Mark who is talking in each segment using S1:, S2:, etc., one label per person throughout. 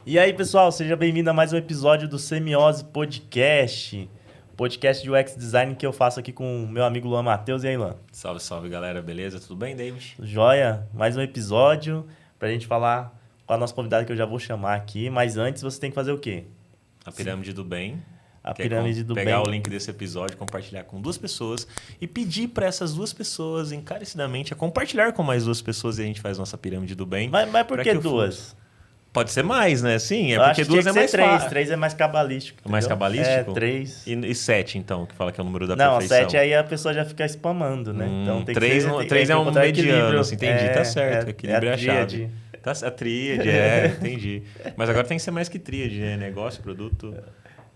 S1: E aí, pessoal, seja bem-vindo a mais um episódio do Semiose Podcast. Podcast de UX Design que eu faço aqui com o meu amigo Luan Matheus. E aí, Luan?
S2: Salve, salve, galera. Beleza? Tudo bem, David?
S1: Joia? Mais um episódio pra gente falar com a nossa convidada que eu já vou chamar aqui. Mas antes, você tem que fazer o quê?
S2: A Pirâmide do Bem.
S1: A Pirâmide do Bem.
S2: Pegar o link desse episódio, compartilhar com 2 pessoas e pedir para essas 2 pessoas encarecidamente a compartilhar com mais 2 pessoas e a gente faz nossa Pirâmide do Bem.
S1: Mas por que 2?
S2: Pode ser mais, né? Sim, é
S1: eu
S2: porque 2 é mais fácil.
S1: 3 é mais cabalístico.
S2: É mais cabalístico?
S1: 3.
S2: E 7, então, que fala que é o número da
S1: não,
S2: perfeição.
S1: 7 aí a pessoa já fica spamando, né?
S2: Então tem 3 é um mediano, assim, entendi. Tá certo, equilíbrio é a chave. A tríade, entendi. Mas agora tem que ser mais que tríade, né? Negócio, produto,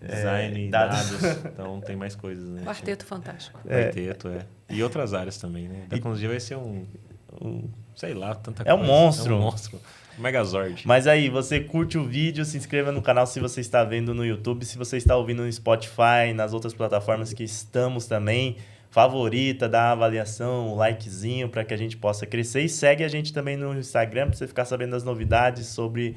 S2: design, dados. Então tem mais coisas, né?
S3: Quarteto fantástico.
S2: Quarteto, E outras áreas também, né? Daqui uns dias vai ser sei lá, tanta coisa.
S1: É um monstro.
S2: É um monstro. Megazord.
S1: Mas aí, você curte o vídeo, se inscreva no canal se você está vendo no YouTube, se você está ouvindo no Spotify, nas outras plataformas que estamos também. Favorita, dá uma avaliação, um likezinho para que a gente possa crescer. E segue a gente também no Instagram para você ficar sabendo das novidades sobre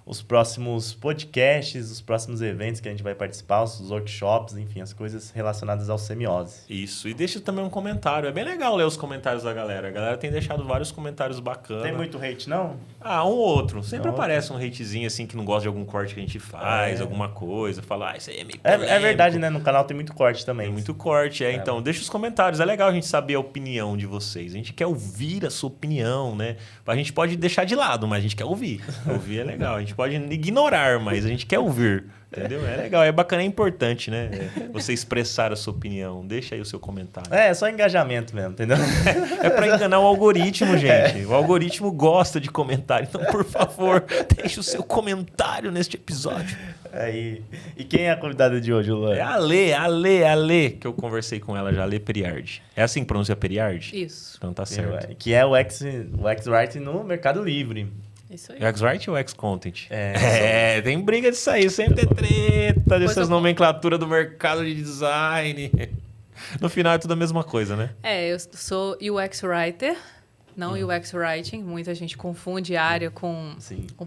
S1: os próximos podcasts, os próximos eventos que a gente vai participar, os workshops, enfim, as coisas relacionadas ao semiose.
S2: Isso, e deixa também um comentário. É bem legal ler os comentários da galera. A galera tem deixado vários comentários bacanas.
S1: Tem muito hate, não?
S2: Um ou outro. Sempre aparece um hatezinho assim que não gosta de algum corte que a gente faz, alguma coisa. Fala, isso aí é meio polêmico.
S1: É verdade, né? No canal tem muito corte também.
S2: Tem muito corte, então deixa os comentários. É legal a gente saber a opinião de vocês. A gente quer ouvir a sua opinião, né? A gente pode deixar de lado, mas a gente quer ouvir. Ouvir é legal. A gente pode ignorar, mas a gente quer ouvir. Entendeu? É legal, é bacana, é importante, né? Você expressar a sua opinião. Deixa aí o seu comentário.
S1: É só engajamento mesmo, entendeu?
S2: É pra enganar o algoritmo, gente. O algoritmo gosta de comentário. Então, por favor, deixe o seu comentário neste episódio.
S1: E quem é a convidada de hoje, Luan?
S2: É a Lê, que eu conversei com ela já, Lê Periardi. É assim que pronuncia Periardi?
S3: Isso.
S2: Então tá certo.
S1: Que é o X-Writing no Mercado Livre.
S3: Isso aí.
S2: X-Write ou X-Content? Tem briga disso aí. Sempre tem treta dessas nomenclaturas do mercado de design. No final é tudo a mesma coisa, né?
S3: Eu sou UX Writer, não UX Writing. Muita gente confunde área com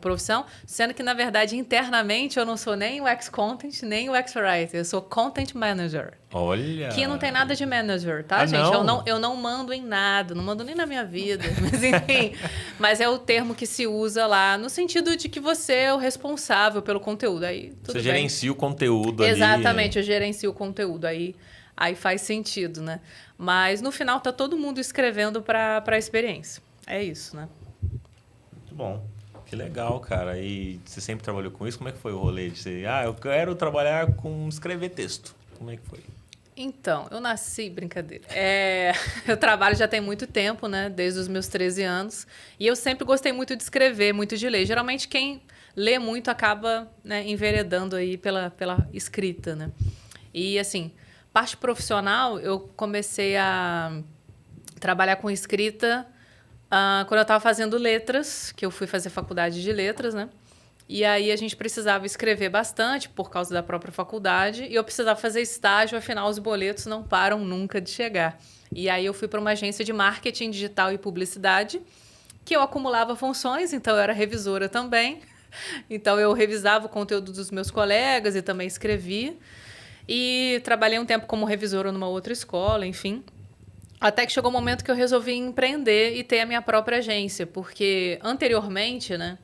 S3: profissão. Sendo que, na verdade, internamente, eu não sou nem UX Content, nem UX Writer. Eu sou Content Manager.
S2: Olha!
S3: Que não tem nada de manager, tá, gente?
S2: Não?
S3: Eu não mando em nada, não mando nem na minha vida. Mas, enfim, mas é o termo que se usa lá, no sentido de que você é o responsável pelo conteúdo. Aí, tudo
S2: você
S3: bem.
S2: Gerencia o conteúdo ali.
S3: Exatamente, eu gerencio o conteúdo. Aí faz sentido, né? Mas, no final, tá todo mundo escrevendo para a experiência. É isso, né?
S1: Muito bom.
S2: Que legal, cara. E você sempre trabalhou com isso? Como é que foi o rolê de você? Eu quero trabalhar com escrever texto. Como é que foi?
S3: Então, eu nasci... Brincadeira. Eu trabalho já tem muito tempo, né? Desde os meus 13 anos. E eu sempre gostei muito de escrever, muito de ler. Geralmente, quem lê muito acaba, né, enveredando aí pela escrita, né? E, assim, parte profissional, eu comecei a trabalhar com escrita quando eu estava fazendo letras, que eu fui fazer faculdade de letras, né? E aí a gente precisava escrever bastante por causa da própria faculdade e eu precisava fazer estágio, afinal os boletos não param nunca de chegar. E aí eu fui para uma agência de marketing digital e publicidade, que eu acumulava funções, então eu era revisora também. Então eu revisava o conteúdo dos meus colegas e também escrevia. E trabalhei um tempo como revisora numa outra escola, enfim. Até que chegou o momento que eu resolvi empreender e ter a minha própria agência, porque anteriormente, né,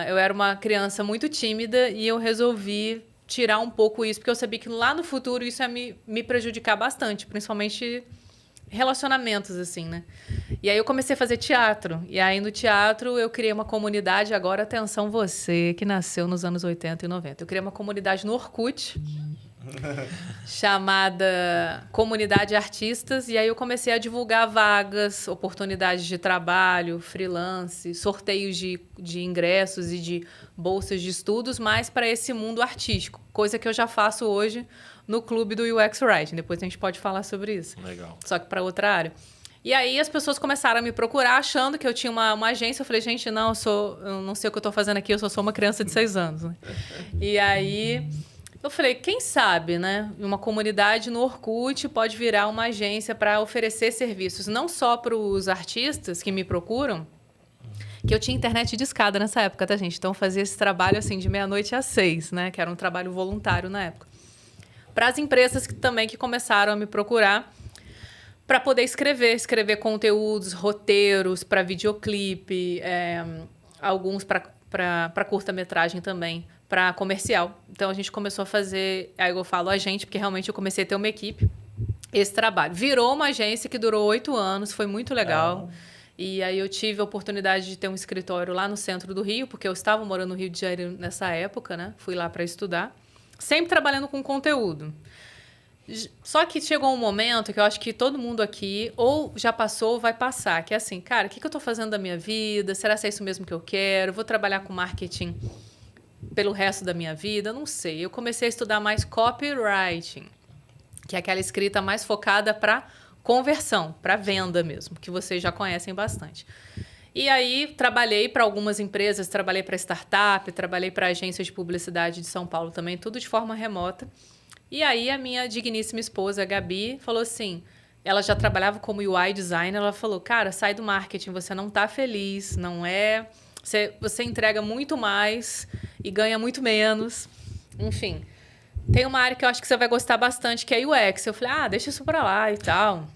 S3: eu era uma criança muito tímida e eu resolvi tirar um pouco isso, porque eu sabia que lá no futuro isso ia me prejudicar bastante, principalmente relacionamentos, assim, né? E aí eu comecei a fazer teatro. E aí no teatro eu criei uma comunidade, agora atenção você, que nasceu nos anos 80 e 90. Eu criei uma comunidade no Orkut, chamada Comunidade Artistas, e aí eu comecei a divulgar vagas, oportunidades de trabalho, freelance, sorteios de ingressos e de bolsas de estudos, mais para esse mundo artístico, coisa que eu já faço hoje no clube do UX Writing. Depois a gente pode falar sobre isso.
S2: Legal.
S3: Só que para outra área. E aí as pessoas começaram a me procurar achando que eu tinha uma agência. Eu falei, gente, não, eu não sei o que eu estou fazendo aqui, eu só sou uma criança de 6 anos. Né? E aí eu falei, quem sabe, né? Uma comunidade no Orkut pode virar uma agência para oferecer serviços, não só para os artistas que me procuram, Que eu tinha internet de escada nessa época, tá, gente? Então, eu fazia esse trabalho, assim, de meia-noite às 6, né? Que era um trabalho voluntário na época. Para as empresas que começaram a me procurar para poder escrever conteúdos, roteiros para videoclipe, alguns para curta-metragem também, para comercial. Então, a gente começou a fazer... Aí eu falo a gente, porque realmente eu comecei a ter uma equipe. Esse trabalho. Virou uma agência que durou 8 anos, foi muito legal. E aí eu tive a oportunidade de ter um escritório lá no centro do Rio, porque eu estava morando no Rio de Janeiro nessa época, né? Fui lá para estudar. Sempre trabalhando com conteúdo. Só que chegou um momento que eu acho que todo mundo aqui ou já passou ou vai passar, que é assim, cara, o que eu estou fazendo da minha vida? Será que é isso mesmo que eu quero? Vou trabalhar com marketing pelo resto da minha vida? Não sei. Eu comecei a estudar mais copywriting, que é aquela escrita mais focada para conversão, para venda mesmo, que vocês já conhecem bastante. E aí, trabalhei para algumas empresas, trabalhei para startup, trabalhei para agências de publicidade de São Paulo também, tudo de forma remota. E aí, a minha digníssima esposa, a Gabi, falou assim, ela já trabalhava como UI designer, ela falou, cara, sai do marketing, você não está feliz, não é... Você entrega muito mais e ganha muito menos. Enfim, tem uma área que eu acho que você vai gostar bastante, que é UX. Eu falei, deixa isso para lá e tal.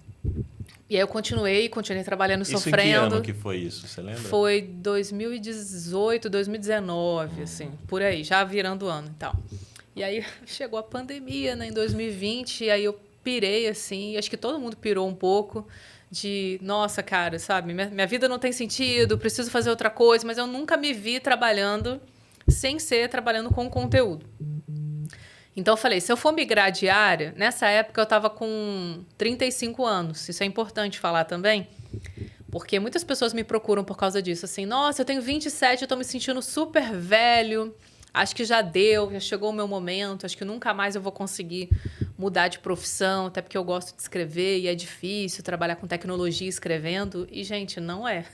S3: E aí eu continuei trabalhando, sofrendo.
S2: Isso em que ano que foi isso, você lembra?
S3: Foi 2018, 2019, assim, por aí, já virando o ano e tal. E aí chegou a pandemia, né, em 2020, e aí eu pirei, assim, e acho que todo mundo pirou um pouco de, nossa, cara, sabe, minha vida não tem sentido, preciso fazer outra coisa, mas eu nunca me vi trabalhando sem ser trabalhando com conteúdo. Então, eu falei, se eu for migrar de área, nessa época eu estava com 35 anos. Isso é importante falar também, porque muitas pessoas me procuram por causa disso. Assim, nossa, eu tenho 27, eu estou me sentindo super velho, acho que já deu, já chegou o meu momento, acho que nunca mais eu vou conseguir mudar de profissão, até porque eu gosto de escrever e é difícil trabalhar com tecnologia escrevendo. E, gente, não é.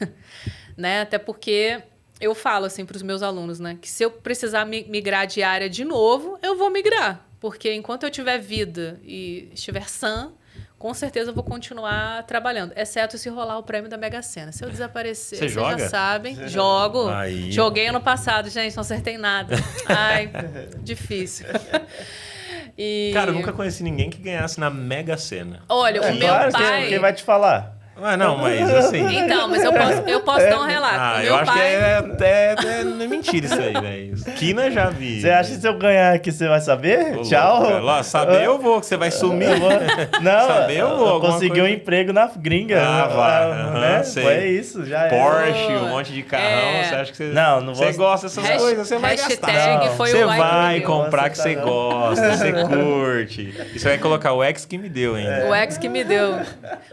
S3: Né? Até porque... Eu falo assim para os meus alunos, né, que se eu precisar migrar de área de novo, eu vou migrar. Porque enquanto eu tiver vida e estiver sã, com certeza eu vou continuar trabalhando. Exceto se rolar o prêmio da Mega Sena. Se eu desaparecer, vocês
S2: joga?
S3: Já sabem. Jogo.
S2: Aí.
S3: Joguei ano passado, gente, não acertei nada. Ai, difícil. E...
S2: Cara, eu nunca conheci ninguém que ganhasse na Mega Sena.
S3: Olha, o meu
S1: Claro,
S3: pai...
S1: quem vai te falar?
S2: Não, mas assim...
S3: Então, mas eu posso dar um relato. O meu
S2: eu acho
S3: pai...
S2: que é mentira isso aí, velho. Quina já vi.
S1: Você acha que se eu ganhar aqui, você vai saber?
S2: Ô,
S1: Tchau.
S2: louco, lá, saber eu vou, que você vai sumir.
S1: Não,
S2: Saber eu vou.
S1: eu consegui um emprego na gringa.
S2: Vai.
S1: Sei. Foi isso, já
S2: Porsche, um monte de carrão. Você acha que você...
S1: Não vou...
S2: Você gosta dessas coisas, você vai gastar.
S3: Hashtag foi
S2: Você
S3: o
S2: vai
S3: X
S2: comprar que você gosta, você curte. E você vai colocar o X que me deu ainda.
S3: O X que me deu.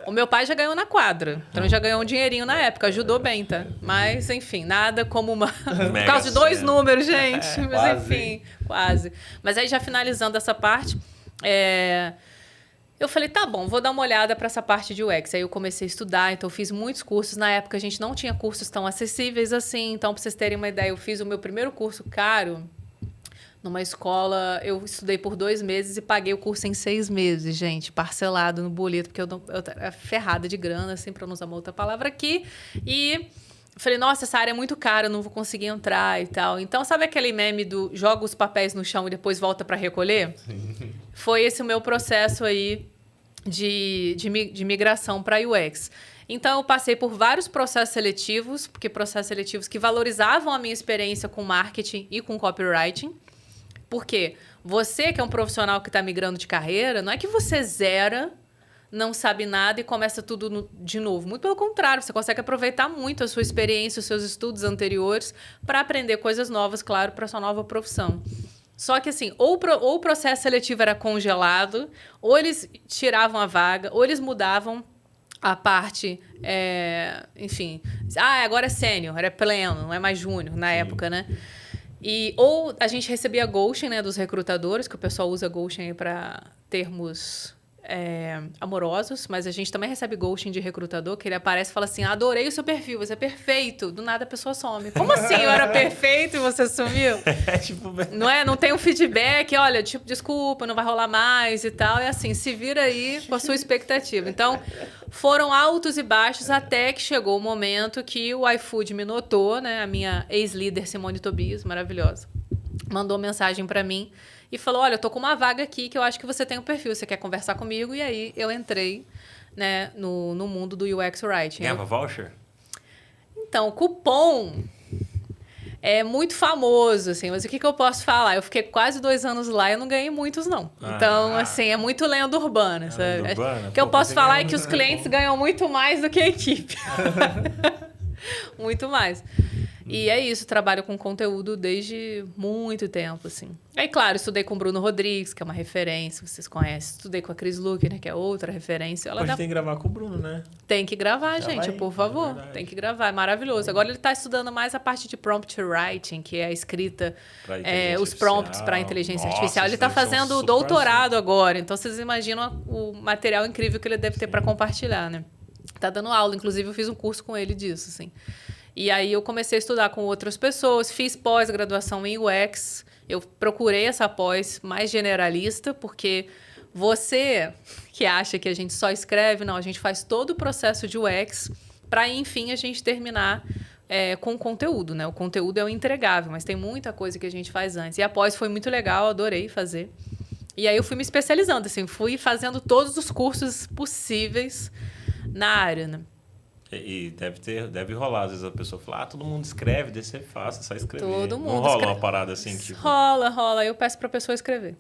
S3: O meu pai já ganhou na quadra. Então, já ganhou um dinheirinho na época. Ajudou bem, tá? Mas, enfim, nada como uma... Por causa de 2 números, gente. Mas,
S1: quase.
S3: enfim, quase. Mas aí, já finalizando essa parte, eu falei, tá bom, vou dar uma olhada para essa parte de UX. Aí eu comecei a estudar, então eu fiz muitos cursos. Na época, a gente não tinha cursos tão acessíveis assim. Então, para vocês terem uma ideia, eu fiz o meu primeiro curso caro numa escola. Eu estudei por 2 meses e paguei o curso em 6 meses, gente, parcelado no boleto, porque eu era ferrada de grana, assim, para não usar uma outra palavra aqui. E falei, nossa, essa área é muito cara, eu não vou conseguir entrar e tal. Então, sabe aquele meme do joga os papéis no chão e depois volta para recolher? Sim. Foi esse o meu processo aí de migração para UX. Então, eu passei por vários processos seletivos, porque processos seletivos que valorizavam a minha experiência com marketing e com copywriting. Porque você, que é um profissional que está migrando de carreira, não é que você zera, não sabe nada e começa tudo de novo. Muito pelo contrário, você consegue aproveitar muito a sua experiência, os seus estudos anteriores para aprender coisas novas, claro, para a sua nova profissão. Só que, assim, ou o processo seletivo era congelado, ou eles tiravam a vaga, ou eles mudavam a parte, enfim... agora é sênior, era pleno, não é mais júnior na época, né? Ou a gente recebia ghosting, né, dos recrutadores, que o pessoal usa ghosting para termos amorosos, mas a gente também recebe ghosting de recrutador, que ele aparece e fala assim, adorei o seu perfil, você é perfeito. Do nada a pessoa some. Como assim eu era perfeito e você sumiu?
S2: Tipo...
S3: Não tem um feedback, olha, tipo, desculpa, não vai rolar mais e tal. É assim, se vira aí com a sua expectativa. Então, foram altos e baixos até que chegou o momento que o iFood me notou, né? A minha ex-líder Simone Tobias, maravilhosa, mandou mensagem para mim e falou, olha, eu tô com uma vaga aqui que eu acho que você tem um perfil, você quer conversar comigo? E aí eu entrei, né, no mundo do UX Writing.
S2: Ganhava voucher?
S3: Então, cupom é muito famoso, assim, mas o que eu posso falar? Eu fiquei quase 2 anos lá e eu não ganhei muitos, não. Então, assim, é muito lenda urbana, sabe?
S2: Lenda urbana?
S3: O que eu posso falar é que os clientes ganham muito mais do que a equipe. Muito mais. E é isso, trabalho com conteúdo desde muito tempo, assim. Aí, claro, estudei com o Bruno Rodrigues, que é uma referência, vocês conhecem. Estudei com a Cris Luque, né, que é outra referência.
S2: A gente tem que gravar com o Bruno, né?
S3: Tem que gravar, gente, por favor.
S2: verdade.
S3: Tem que gravar, é maravilhoso. Agora ele está estudando mais a parte de prompt writing, que é a escrita, os prompts para inteligência artificial. Ele está fazendo doutorado agora, então vocês imaginam o material incrível que ele deve ter para compartilhar, né? Tá dando aula, inclusive eu fiz um curso com ele disso, assim. E aí eu comecei a estudar com outras pessoas, fiz pós-graduação em UX, eu procurei essa pós mais generalista, porque você que acha que a gente só escreve, não, a gente faz todo o processo de UX para, enfim, a gente terminar com o conteúdo, né? O conteúdo é o entregável, mas tem muita coisa que a gente faz antes. E a pós foi muito legal, adorei fazer. E aí eu fui me especializando, assim, fui fazendo todos os cursos possíveis na área, né?
S2: E deve rolar, às vezes a pessoa fala, todo mundo escreve, deve ser fácil, é só escrever.
S3: Todo mundo
S2: não rola
S3: escreve.
S2: Uma parada assim, tipo...
S3: Rola. Eu peço pra pessoa escrever.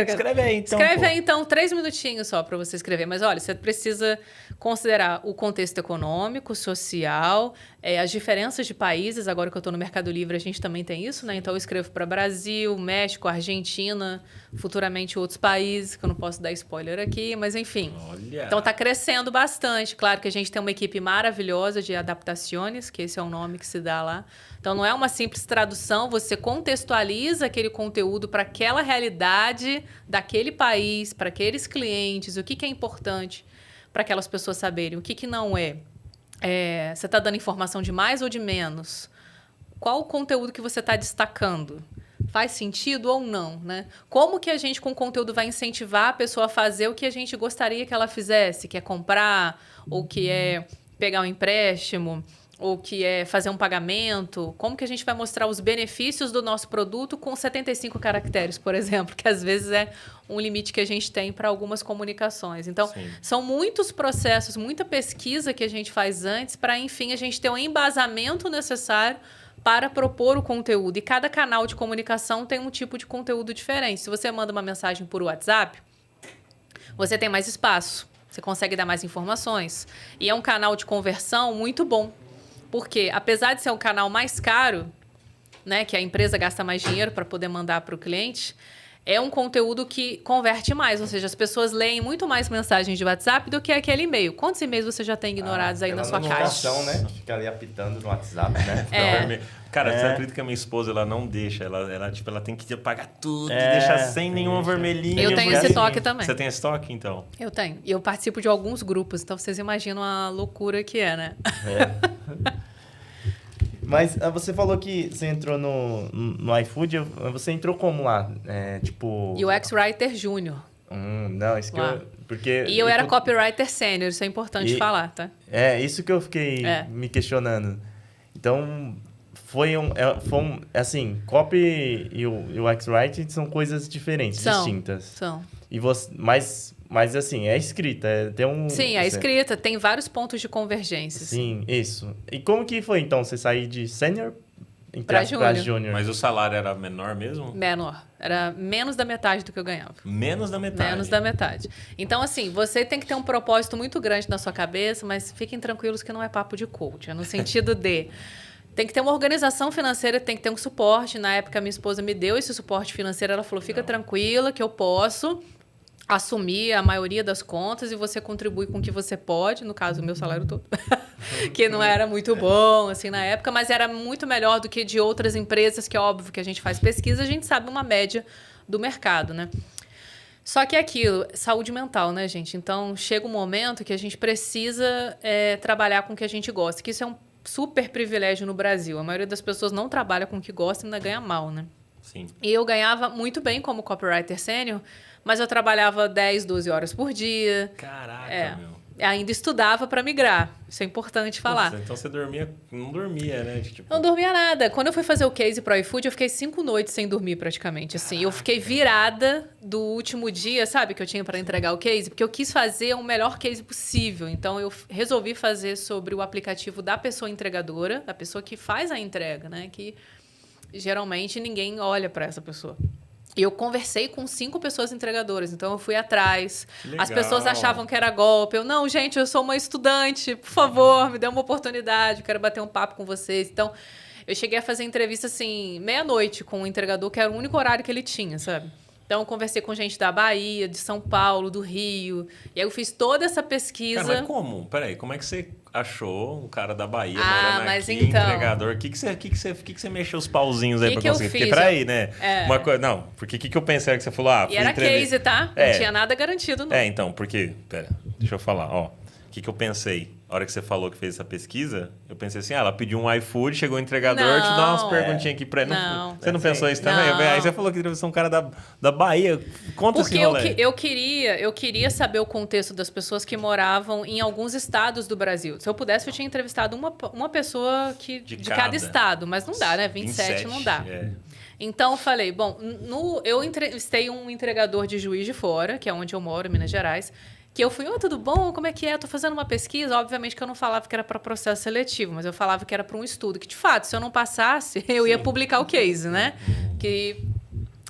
S2: Escreve aí, então.
S3: Escreve aí, então, 3 minutinhos só para você escrever. Mas, olha, você precisa considerar o contexto econômico, social, as diferenças de países. Agora que eu estou no Mercado Livre, a gente também tem isso, né? Então, eu escrevo para Brasil, México, Argentina, futuramente outros países, que eu não posso dar spoiler aqui, mas enfim.
S2: Olha.
S3: Então, está crescendo bastante. Claro que a gente tem uma equipe maravilhosa de adaptações, que esse é o nome que se dá lá. Então, não é uma simples tradução, você contextualiza aquele conteúdo para aquela realidade daquele país, para aqueles clientes, o que é importante para aquelas pessoas saberem, o que não é. Você está dando informação de mais ou de menos? Qual o conteúdo que você está destacando? Faz sentido ou não, né? Como que a gente, com conteúdo, vai incentivar a pessoa a fazer o que a gente gostaria que ela fizesse? Que é comprar, ou que é pegar um empréstimo, ou que é fazer um pagamento? Como que a gente vai mostrar os benefícios do nosso produto com 75 caracteres, por exemplo, que às vezes é um limite que a gente tem para algumas comunicações. Então, são muitos processos, muita pesquisa que a gente faz antes para, enfim, a gente ter um embasamento necessário para propor o conteúdo. E cada canal de comunicação tem um tipo de conteúdo diferente. Se você manda uma mensagem por WhatsApp, você tem mais espaço, você consegue dar mais informações. E é um canal de conversão muito bom. Porque, apesar de ser um canal mais caro, né, que a empresa gasta mais dinheiro para poder mandar para o cliente, é um conteúdo que converte mais. Ou seja, as pessoas leem muito mais mensagens de WhatsApp do que aquele e-mail. Quantos e-mails você já tem ignorados aí na sua caixa?
S1: Né? Fica ali apitando no WhatsApp, né?
S2: Cara, você acredita que a minha esposa, ela não deixa. Ela tem que apagar tudo, deixar sem nenhuma vermelhinha.
S3: Eu tenho esse toque também.
S2: Você tem esse toque, então?
S3: Eu tenho. E eu participo de alguns grupos, então vocês imaginam a loucura que é, né?
S1: Mas você falou que você entrou no iFood, você entrou como lá? Tipo...
S3: UX Writer Júnior.
S1: Não, isso que eu... Porque,
S3: e eu era copywriter sênior, isso é importante falar, tá?
S1: Isso que eu fiquei me questionando. Então, assim, copy e o UX Writing são coisas diferentes, distintas.
S3: São.
S1: E você, mas assim, é escrita, tem um...
S3: Sim, é escrita, tem vários pontos de convergência.
S1: Sim, isso. E como que foi, então, você sair de sênior
S3: para júnior?
S2: Mas o salário era menor mesmo?
S3: Menor. Era menos da metade do que eu ganhava.
S2: Menos da metade?
S3: Menos da metade. Então, assim, você tem que ter um propósito muito grande na sua cabeça, mas fiquem tranquilos que não é papo de coach. É no sentido de... Tem que ter uma organização financeira, tem que ter um suporte. Na época, minha esposa me deu esse suporte financeiro. Ela falou, fica tranquila que eu posso assumir a maioria das contas e você contribui com o que você pode, no caso, o meu salário todo, que não era muito bom, assim, na época, mas era muito melhor do que de outras empresas, que é óbvio que a gente faz pesquisa, a gente sabe uma média do mercado, né? Só que é aquilo, saúde mental, né, gente? Então, chega um momento que a gente precisa trabalhar com o que a gente gosta, que isso é um super privilégio no Brasil. A maioria das pessoas não trabalha com o que gosta e ainda ganha mal, né?
S2: Sim.
S3: E eu ganhava muito bem como copywriter sênior, mas eu trabalhava 10, 12 horas por dia.
S2: Caraca, meu.
S3: Ainda estudava para migrar. Isso é importante falar.
S2: Nossa, então você não dormia, né? Tipo...
S3: Não dormia nada. Quando eu fui fazer o case pro iFood, eu fiquei 5 noites sem dormir praticamente. Assim, eu fiquei virada do último dia, sabe, que eu tinha para entregar o case, porque eu quis fazer o melhor case possível. Então eu resolvi fazer sobre o aplicativo da pessoa entregadora, da pessoa que faz a entrega, né? Que geralmente ninguém olha para essa pessoa. Eu conversei com 5 pessoas entregadoras, então eu fui atrás. As pessoas achavam que era golpe. Eu, não, gente, eu sou uma estudante, por favor, me dê uma oportunidade, eu quero bater um papo com vocês. Então, eu cheguei a fazer entrevista, assim, meia-noite com o entregador, que era o único horário que ele tinha, sabe? Então, eu conversei com gente da Bahia, de São Paulo, do Rio. E aí eu fiz toda essa pesquisa.
S2: Cara, mas como? Peraí, como é que você achou um cara da Bahia morando
S3: mas
S2: aqui,
S3: então...
S2: entregador? O que você mexeu os pauzinhos aí pra
S3: que eu
S2: conseguir?
S3: fiz?
S2: Porque peraí, né? Uma coisa, não, porque o que eu pensei que você falou?
S3: E era case, tá? Não tinha nada garantido, não.
S2: Então, porque... Pera, deixa eu falar, ó. O que eu pensei? A hora que você falou que fez essa pesquisa, eu pensei assim, ela pediu um iFood, chegou o entregador, te dá umas perguntinhas aqui pra ele.
S3: Não.
S2: Você não pensou isso também?
S3: Não.
S2: Aí você falou que deve ser um cara da Bahia. Conta esse rolê.
S3: Porque eu queria saber o contexto das pessoas que moravam em alguns estados do Brasil. Se eu pudesse, eu tinha entrevistado uma pessoa de cada estado. Mas não dá, né? 27 não dá. Então, eu falei, bom, eu entrevistei um entregador de Juiz de Fora, que é onde eu moro, Minas Gerais, que eu fui, tudo bom? Como é que é? Tô fazendo uma pesquisa. Obviamente que eu não falava que era para processo seletivo, mas eu falava que era para um estudo. Que, de fato, se eu não passasse, eu ia publicar o case, né? Que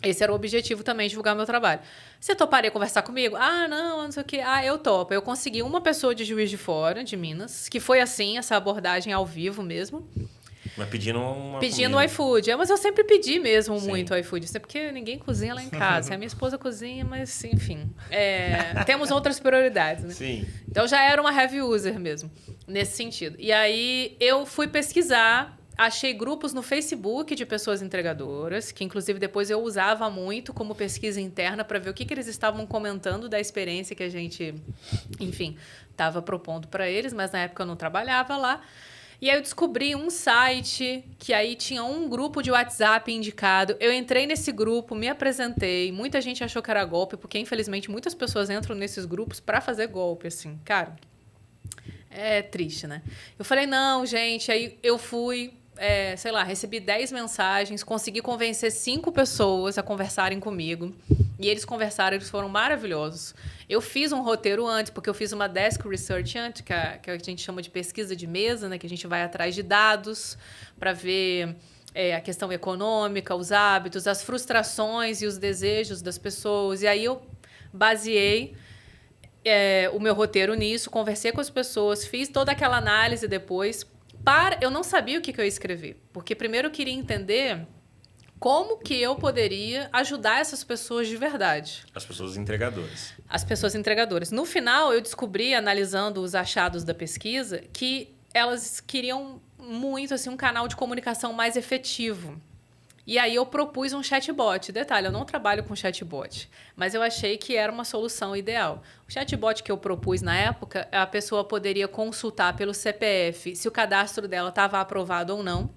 S3: esse era o objetivo também, divulgar meu trabalho. Você toparia conversar comigo? Não sei o quê. Eu topo. Eu consegui uma pessoa de Juiz de Fora, de Minas, que foi assim, essa abordagem ao vivo mesmo.
S2: Mas
S3: pedindo o iFood. Mas eu sempre pedi mesmo muito o iFood. Isso é porque ninguém cozinha lá em casa. A minha esposa cozinha, mas enfim. Temos outras prioridades, né?
S2: Sim.
S3: Então já era uma heavy user mesmo, nesse sentido. E aí eu fui pesquisar, achei grupos no Facebook de pessoas entregadoras, que inclusive depois eu usava muito como pesquisa interna para ver o que eles estavam comentando da experiência que a gente, enfim, estava propondo para eles, mas na época eu não trabalhava lá. E aí eu descobri um site que aí tinha um grupo de WhatsApp indicado. Eu entrei nesse grupo, me apresentei. Muita gente achou que era golpe, porque infelizmente muitas pessoas entram nesses grupos para fazer golpe, assim. Cara, é triste, né? Eu falei, não, gente. Aí eu fui, recebi 10 mensagens, consegui convencer 5 pessoas a conversarem comigo. E eles conversaram, eles foram maravilhosos. Eu fiz um roteiro antes, porque eu fiz uma desk research antes, que a gente chama de pesquisa de mesa, né? Que a gente vai atrás de dados para ver a questão econômica, os hábitos, as frustrações e os desejos das pessoas. E aí eu baseei o meu roteiro nisso, conversei com as pessoas, fiz toda aquela análise depois. Eu não sabia o que eu ia escrever, porque primeiro eu queria entender como que eu poderia ajudar essas pessoas de verdade.
S2: As pessoas entregadoras.
S3: As pessoas entregadoras. No final, eu descobri, analisando os achados da pesquisa, que elas queriam muito assim, um canal de comunicação mais efetivo. E aí eu propus um chatbot. Detalhe, eu não trabalho com chatbot, mas eu achei que era uma solução ideal. O chatbot que eu propus na época, a pessoa poderia consultar pelo CPF se o cadastro dela estava aprovado ou não.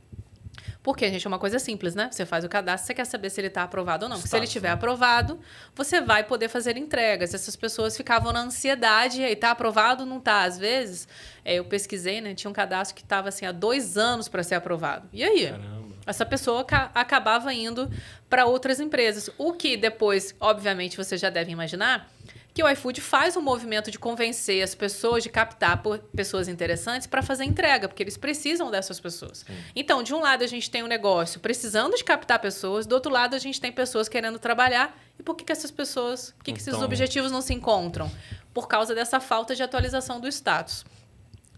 S3: Porque, gente, é uma coisa simples, né? Você faz o cadastro, você quer saber se ele está aprovado ou não. Porque se ele estiver aprovado, você vai poder fazer entregas. Essas pessoas ficavam na ansiedade, e aí, está aprovado ou não está? Às vezes, eu pesquisei, né? Tinha um cadastro que estava assim, há 2 anos para ser aprovado. E aí?
S2: Caramba.
S3: Essa pessoa acabava indo para outras empresas. O que depois, obviamente, você já deve imaginar, que o iFood faz um movimento de convencer as pessoas, de captar pessoas interessantes para fazer entrega, porque eles precisam dessas pessoas. Sim. Então, de um lado, a gente tem um negócio precisando de captar pessoas, do outro lado, a gente tem pessoas querendo trabalhar. E por que essas pessoas, por que esses objetivos não se encontram? Por causa dessa falta de atualização do status.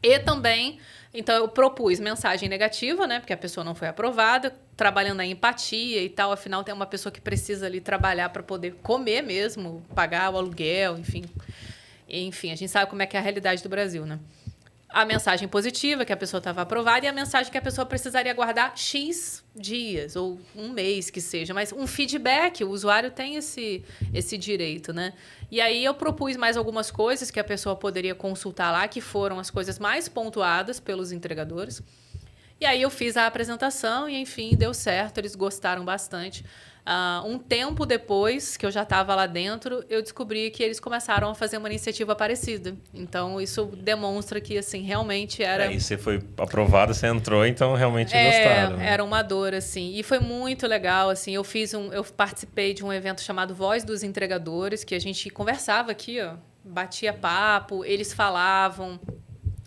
S3: E também, então, eu propus mensagem negativa, né? Porque a pessoa não foi aprovada, trabalhando na empatia e tal. Afinal, tem uma pessoa que precisa ali trabalhar para poder comer mesmo, pagar o aluguel, enfim. Enfim, a gente sabe como é que é a realidade do Brasil, né? a mensagem positiva, que a pessoa estava aprovada, e a mensagem que a pessoa precisaria aguardar X dias, ou um mês que seja. Mas um feedback, o usuário tem esse direito, né? E aí eu propus mais algumas coisas que a pessoa poderia consultar lá, que foram as coisas mais pontuadas pelos entregadores. E aí eu fiz a apresentação e, enfim, deu certo, eles gostaram bastante. Um tempo depois, que eu já estava lá dentro, eu descobri que eles começaram a fazer uma iniciativa parecida. Então, isso demonstra que, assim, realmente era...
S2: E você foi aprovada, você entrou, então realmente gostaram. Né?
S3: Era uma dor, assim. E foi muito legal, assim. Eu participei de um evento chamado Voz dos Entregadores, que a gente conversava aqui, ó, batia papo, eles falavam...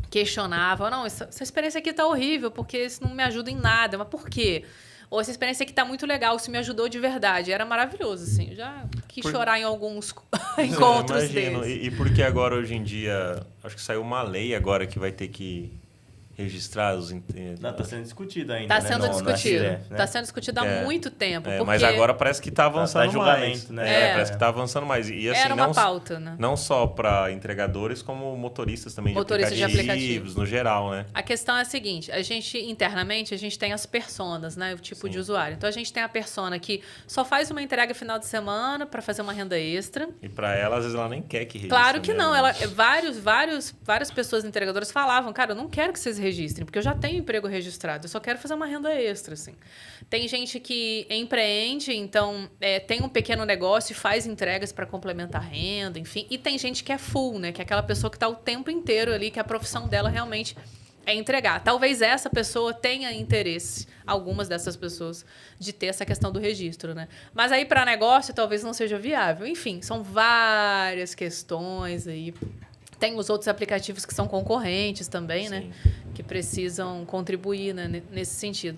S3: questionavam, não, essa experiência aqui tá horrível, porque isso não me ajuda em nada. Mas por quê? Ou essa experiência aqui tá muito legal, isso me ajudou de verdade. Era maravilhoso, assim. Eu já quis chorar em alguns encontros deles.
S2: E porque agora, hoje em dia, acho que saiu uma lei agora que vai ter que registrar os...
S1: Não, tá sendo discutido ainda,
S3: Tá sendo discutido.
S1: né?
S3: Tá sendo discutido há muito tempo. Porque...
S2: Mas agora parece que tá avançando
S1: tá julgamento,
S2: mais.
S1: né?
S2: Parece que tá avançando mais. E, assim,
S3: era uma pauta, né?
S2: Não só para entregadores, como motoristas também
S3: motoristas
S2: de aplicativos, no geral, né?
S3: A questão é a seguinte, internamente, a gente tem as personas, né? O tipo de usuário. Então, a gente tem a persona que só faz uma entrega final de semana para fazer uma renda extra.
S2: E para ela, às vezes, ela nem quer que registre.
S3: Claro que não. Várias pessoas entregadoras falavam, cara, eu não quero que vocês registrem, porque eu já tenho emprego registrado, eu só quero fazer uma renda extra, assim. Tem gente que empreende, então tem um pequeno negócio e faz entregas para complementar a renda, enfim. E tem gente que é full, né? Que é aquela pessoa que está o tempo inteiro ali, que a profissão dela realmente é entregar. Talvez essa pessoa tenha interesse, algumas dessas pessoas, de ter essa questão do registro, né? Mas aí, para negócio, talvez não seja viável. Enfim, são várias questões aí. Tem os outros aplicativos que são concorrentes também, né? Que precisam contribuir, né? Nesse sentido.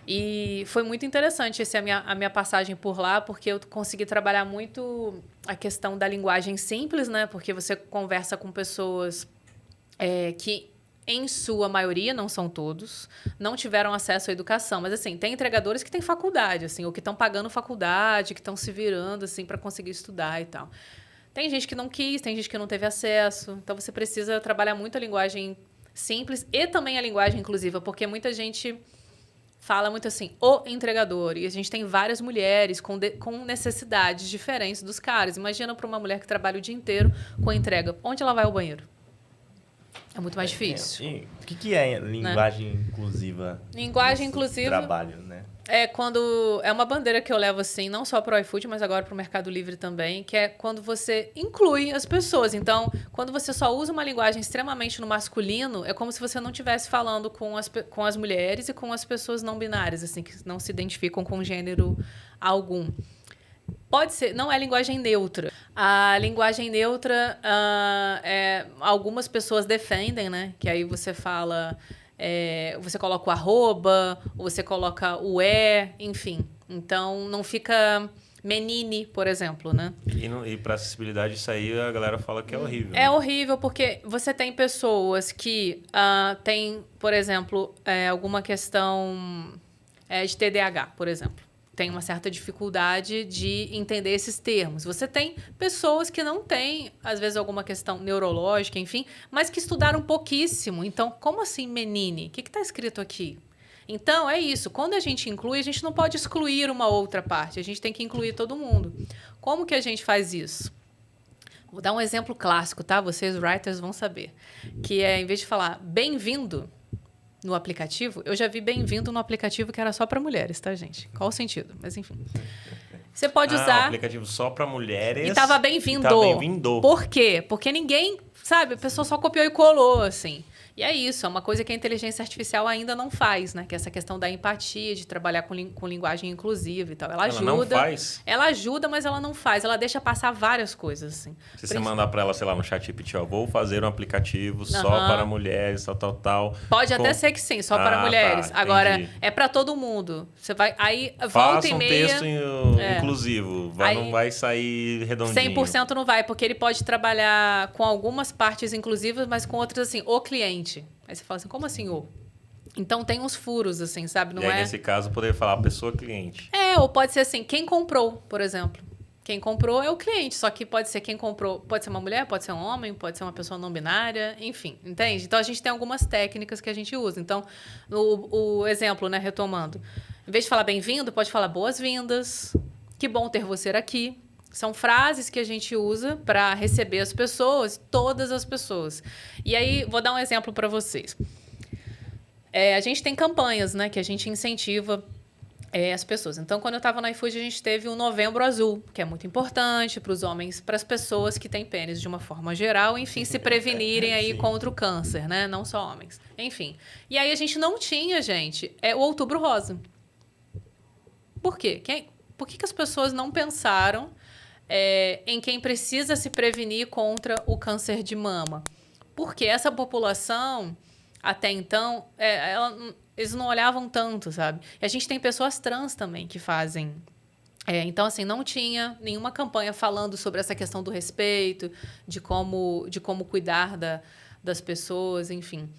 S3: E foi muito interessante a minha passagem por lá, porque eu consegui trabalhar muito a questão da linguagem simples, né? Porque você conversa com pessoas que, em sua maioria, não são todos, não tiveram acesso à educação. Mas, assim, tem entregadores que têm faculdade, assim, ou que estão pagando faculdade, que estão se virando, assim, para conseguir estudar e tal. Tem gente que não quis, tem gente que não teve acesso. Então, você precisa trabalhar muito a linguagem simples e também a linguagem inclusiva, porque muita gente fala muito assim, o entregador. E a gente tem várias mulheres com necessidades diferentes dos caras. Imagina para uma mulher que trabalha o dia inteiro com entrega. Onde ela vai ao banheiro? É muito mais difícil.
S1: O que é linguagem inclusiva?
S3: Linguagem inclusiva...
S1: trabalho, né?
S3: É uma bandeira que eu levo assim, não só para o iFood, mas agora para o Mercado Livre também, que é quando você inclui as pessoas. Então, quando você só usa uma linguagem extremamente no masculino, é como se você não estivesse falando com as mulheres e com as pessoas não binárias, assim, que não se identificam com gênero algum. Pode ser, não é linguagem neutra. A linguagem neutra, algumas pessoas defendem, né? Que aí você fala... você coloca o arroba, ou você coloca o enfim. Então, não fica menine, por exemplo, né?
S2: E para acessibilidade, isso aí a galera fala que é horrível.
S3: É horrível porque você tem pessoas que têm, por exemplo, alguma questão de TDAH, por exemplo. Tem uma certa dificuldade de entender esses termos. Você tem pessoas que não têm, às vezes, alguma questão neurológica, enfim, mas que estudaram pouquíssimo. Então, como assim menine? O que está escrito aqui? Então, é isso. Quando a gente inclui, a gente não pode excluir uma outra parte. A gente tem que incluir todo mundo. Como que a gente faz isso? Vou dar um exemplo clássico, tá? Vocês, writers, vão saber. Que é, em vez de falar bem-vindo no aplicativo, eu já vi bem-vindo no aplicativo que era só para mulheres, tá, gente? Qual o sentido? Mas, enfim. Você pode usar...
S2: um aplicativo só para mulheres...
S3: E tava bem-vindo.
S2: Bem-vindo.
S3: Por quê? Porque ninguém, sabe, a pessoa só copiou e colou, assim. E é isso, é uma coisa que a inteligência artificial ainda não faz, né? Que é essa questão da empatia, de trabalhar com linguagem inclusiva e tal. Ela ajuda. Ela não faz? Ela ajuda, mas ela não faz. Ela deixa passar várias coisas, assim.
S2: Se você mandar para ela, sei lá, no ChatGPT, vou fazer um aplicativo só para mulheres, tal.
S3: Pode até ser que sim, só para mulheres. Tá, agora, é para todo mundo. Você vai... Aí, volta e meia...
S2: Faça um texto inclusivo. Não vai sair redondinho.
S3: 100% não vai, porque ele pode trabalhar com algumas partes inclusivas, mas com outras, assim, o cliente. Aí você fala assim, como assim, o? Então tem uns furos, assim, sabe? Não
S2: e aí, nesse caso, poderia falar pessoa cliente.
S3: Ou pode ser assim, quem comprou, por exemplo. Quem comprou é o cliente, só que pode ser quem comprou, pode ser uma mulher, pode ser um homem, pode ser uma pessoa não binária, enfim, entende? Então, a gente tem algumas técnicas que a gente usa. Então, o exemplo, né, retomando, em vez de falar bem-vindo, pode falar boas-vindas, que bom ter você aqui. São frases que a gente usa para receber as pessoas, todas as pessoas. E aí, vou dar um exemplo para vocês. A gente tem campanhas, né, que a gente incentiva as pessoas. Então, quando eu estava no iFood, a gente teve o Novembro Azul, que é muito importante para os homens, para as pessoas que têm pênis de uma forma geral, enfim, se prevenirem aí contra o câncer, né? Não só homens. Enfim. E aí a gente não tinha, gente, o Outubro Rosa. Por quê? Por que as pessoas não pensaram em quem precisa se prevenir contra o câncer de mama? Porque essa população, até então, eles não olhavam tanto, sabe? E a gente tem pessoas trans também que fazem. Então, assim, não tinha nenhuma campanha falando sobre essa questão do respeito, de como cuidar das pessoas, enfim,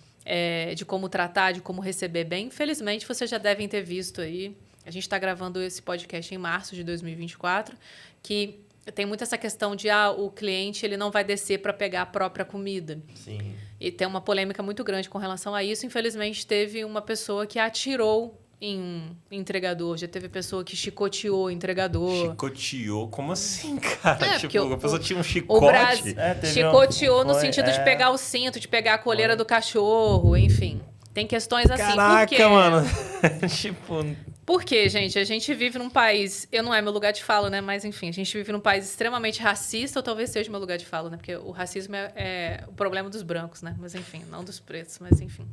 S3: de como tratar, de como receber bem. Infelizmente, vocês já devem ter visto aí, a gente está gravando esse podcast em março de 2024, que tem muito essa questão de o cliente ele não vai descer para pegar a própria comida.
S1: Sim.
S3: E tem uma polêmica muito grande com relação a isso. Infelizmente, teve uma pessoa que atirou em um entregador. Já teve pessoa que chicoteou o entregador.
S2: Chicoteou? Como assim, cara?
S3: Porque
S2: a pessoa tinha um
S3: o
S2: chicote?
S3: Brasil chicoteou no sentido de pegar o cinto, de pegar a coleira do cachorro, enfim. Tem questões assim.
S2: Caraca, mano. Tipo...
S3: Por quê, gente? A gente vive num país... Não é meu lugar de fala, né? Mas, enfim, a gente vive num país extremamente racista, ou talvez seja meu lugar de fala, né? Porque o racismo é o problema dos brancos, né? Mas, enfim, não dos pretos, mas, enfim.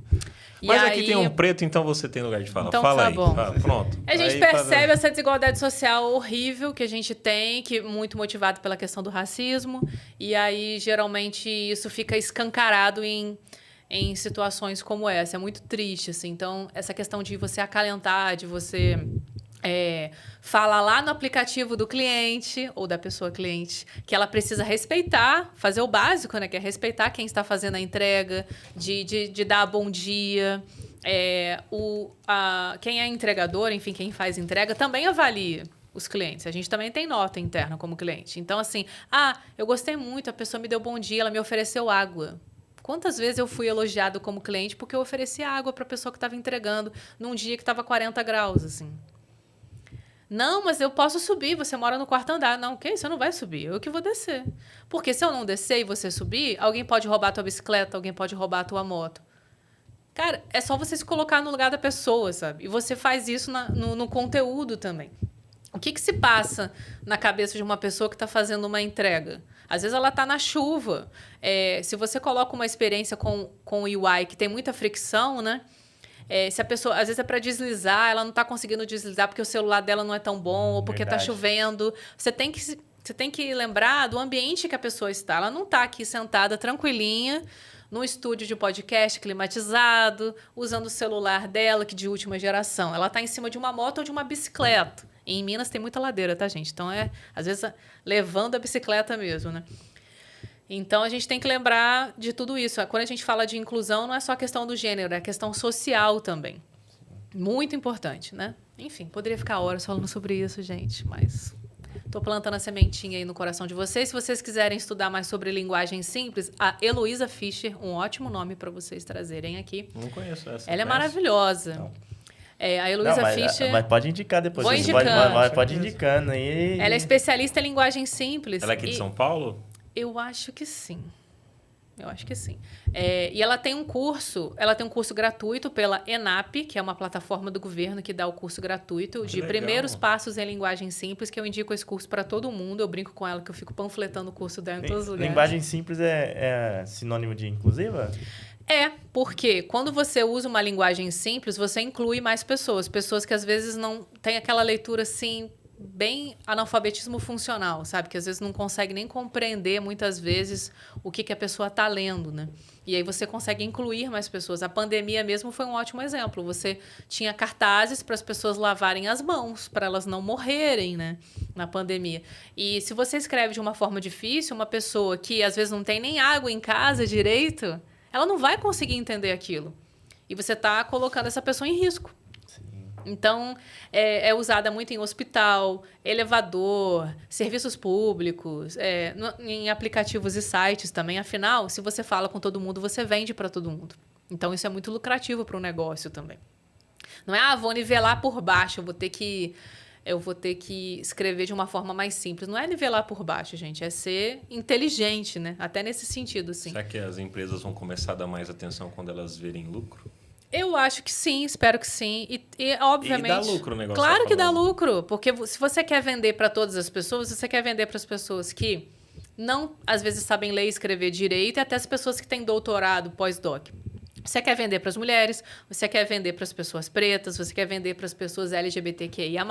S2: Mas aqui tem um preto, então você tem lugar de fala.
S3: Então,
S2: fala
S3: tá
S2: aí.
S3: bom.
S2: Pronto.
S3: A gente percebe essa desigualdade social horrível que a gente tem, que é muito motivado pela questão do racismo. E aí, geralmente, isso fica escancarado em situações como essa. É muito triste, assim. Então, essa questão de você acalentar, de você falar lá no aplicativo do cliente ou da pessoa cliente que ela precisa respeitar, fazer o básico, né? Que é respeitar quem está fazendo a entrega, de dar bom dia. Quem é entregador, enfim, quem faz entrega, também avalia os clientes. A gente também tem nota interna como cliente. Então, assim, eu gostei muito, a pessoa me deu bom dia, ela me ofereceu água. Quantas vezes eu fui elogiado como cliente porque eu ofereci água para a pessoa que estava entregando num dia que estava 40 graus, assim. Não, mas eu posso subir, você mora no quarto andar. Não, você não vai subir, eu que vou descer. Porque se eu não descer e você subir, alguém pode roubar a tua bicicleta, alguém pode roubar a tua moto. Cara, é só você se colocar no lugar da pessoa, sabe? E você faz isso no conteúdo também. O que se passa na cabeça de uma pessoa que está fazendo uma entrega? Às vezes ela está na chuva. Se você coloca uma experiência com o UI que tem muita fricção, né? Se a pessoa, às vezes é para deslizar, ela não está conseguindo deslizar porque o celular dela não é tão bom ou porque está chovendo. Você tem que lembrar do ambiente que a pessoa está. Ela não está aqui sentada tranquilinha num estúdio de podcast climatizado, usando o celular dela, que de última geração. Ela está em cima de uma moto ou de uma bicicleta. E em Minas tem muita ladeira, tá, gente? Então, às vezes, levando a bicicleta mesmo, né? Então, a gente tem que lembrar de tudo isso. Quando a gente fala de inclusão, não é só a questão do gênero, é a questão social também. Muito importante, né? Enfim, poderia ficar horas falando sobre isso, gente, mas estou plantando a sementinha aí no coração de vocês. Se vocês quiserem estudar mais sobre linguagem simples, a Heloísa Fischer, um ótimo nome para vocês trazerem aqui.
S2: Não conheço essa.
S3: Ela é maravilhosa. Não. A Heloísa Fischer...
S1: Mas pode indicar depois.
S3: Vou indicando.
S1: Pode indicando aí.
S3: Ela é especialista em linguagem simples.
S2: Ela é aqui de São Paulo?
S3: Eu acho que sim. E ela tem um curso gratuito pela ENAP, que é uma plataforma do governo que dá o curso gratuito de primeiros passos em linguagem simples, que eu indico esse curso para todo mundo. Eu brinco com ela que eu fico panfletando o curso dela em todos os lugares.
S1: Linguagem simples é sinônimo de inclusiva?
S3: Porque quando você usa uma linguagem simples, você inclui mais pessoas. Pessoas que às vezes não têm aquela leitura assim, bem analfabetismo funcional, sabe? Que às vezes não consegue nem compreender muitas vezes o que a pessoa está lendo, né? E aí você consegue incluir mais pessoas. A pandemia mesmo foi um ótimo exemplo. Você tinha cartazes para as pessoas lavarem as mãos, para elas não morrerem, né? Na pandemia. E se você escreve de uma forma difícil, uma pessoa que às vezes não tem nem água em casa direito, ela não vai conseguir entender aquilo. E você está colocando essa pessoa em risco.
S1: Sim.
S3: Então, é usada muito em hospital, elevador, serviços públicos, em aplicativos e sites também. Afinal, se você fala com todo mundo, você vende para todo mundo. Então, isso é muito lucrativo para o negócio também. Não é, vou nivelar por baixo, eu vou ter que escrever de uma forma mais simples. Não é nivelar por baixo, gente, é ser inteligente, né? Até nesse sentido, sim.
S2: Será que as empresas vão começar a dar mais atenção quando elas verem lucro?
S3: Eu acho que sim, espero que sim. E obviamente...
S2: E dá lucro o negócio.
S3: Claro que dá lucro, porque se você quer vender para todas as pessoas, você quer vender para as pessoas que não, às vezes, sabem ler e escrever direito, e até as pessoas que têm doutorado, pós-doc. Você quer vender para as mulheres, você quer vender para as pessoas pretas, você quer vender para as pessoas LGBTQIA+.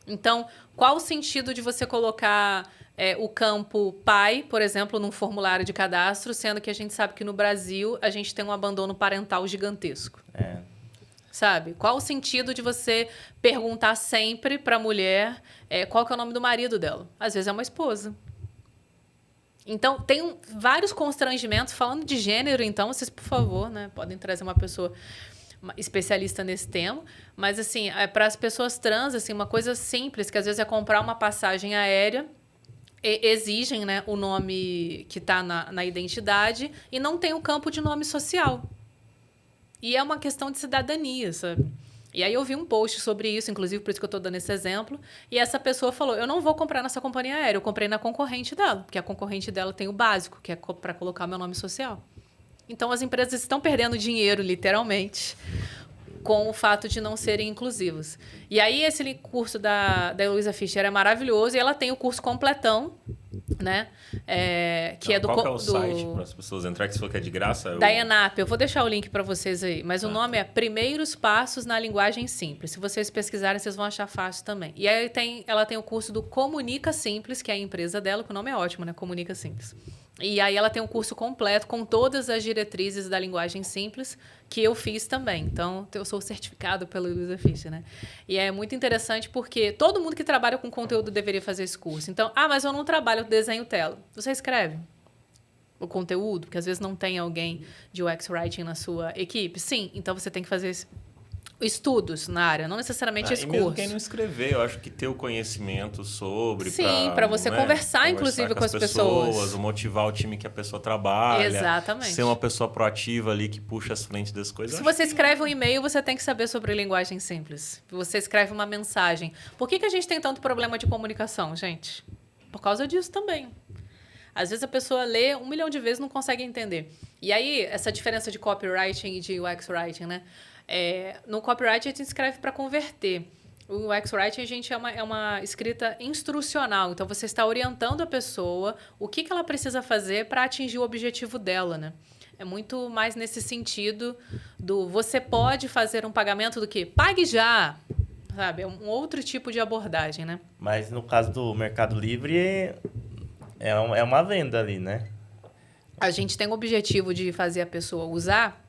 S3: Então, qual o sentido de você colocar o campo pai, por exemplo, num formulário de cadastro, sendo que a gente sabe que no Brasil a gente tem um abandono parental gigantesco? Sabe? Qual o sentido de você perguntar sempre para a mulher qual que é o nome do marido dela? Às vezes é uma esposa. Então, tem vários constrangimentos. Falando de gênero, então, vocês, por favor, né, podem trazer uma pessoa especialista nesse tema. Mas, assim, para as pessoas trans, assim, uma coisa simples, que às vezes é comprar uma passagem aérea, exigem, né, o nome que está na identidade e não tem o campo de nome social. E é uma questão de cidadania, sabe? E aí eu vi um post sobre isso, inclusive por isso que eu estou dando esse exemplo, e essa pessoa falou, eu não vou comprar nessa companhia aérea, eu comprei na concorrente dela, porque a concorrente dela tem o básico, que é para colocar meu nome social. Então, as empresas estão perdendo dinheiro, literalmente, com o fato de não serem inclusivos. E aí, esse curso da Heloísa Fischer é maravilhoso, e ela tem o curso completão, né?
S2: Qual que é o site para as pessoas entrarem, que você falou que é de graça?
S3: Da ENAP. Eu vou deixar o link para vocês aí. Mas o nome é Primeiros Passos na Linguagem Simples. Se vocês pesquisarem, vocês vão achar fácil também. E aí ela tem o curso do Comunica Simples, que é a empresa dela, que o nome é ótimo, né? Comunica Simples. E aí ela tem um curso completo com todas as diretrizes da linguagem simples, que eu fiz também. Então, eu sou certificado pela Heloísa Fischer, né? E é muito interessante porque todo mundo que trabalha com conteúdo deveria fazer esse curso. Então, mas eu não trabalho, eu desenho tela. Você escreve o conteúdo? Porque às vezes não tem alguém de UX Writing na sua equipe. Sim, então você tem que fazer estudos na área, não necessariamente esse curso.
S2: E mesmo quem não escrever, eu acho que ter o conhecimento sobre...
S3: Sim, para você conversar, inclusive, com as pessoas.
S2: Motivar o time que a pessoa trabalha.
S3: Exatamente.
S2: Ser uma pessoa proativa ali que puxa as frentes das coisas.
S3: Se você escreve um e-mail, você tem que saber sobre linguagem simples. Você escreve uma mensagem. Por que a gente tem tanto problema de comunicação, gente? Por causa disso também. Às vezes a pessoa lê 1 milhão de vezes e não consegue entender. E aí, essa diferença de copywriting e de UX writing, né? No copyright, a gente escreve para converter. O UX writing, a gente é uma escrita instrucional. Então, você está orientando a pessoa o que ela precisa fazer para atingir o objetivo dela, né? É muito mais nesse sentido do você pode fazer um pagamento do que pague já, sabe? É um outro tipo de abordagem, né?
S1: Mas no caso do Mercado Livre, é uma venda ali, né?
S3: A gente tem o objetivo de fazer a pessoa usar,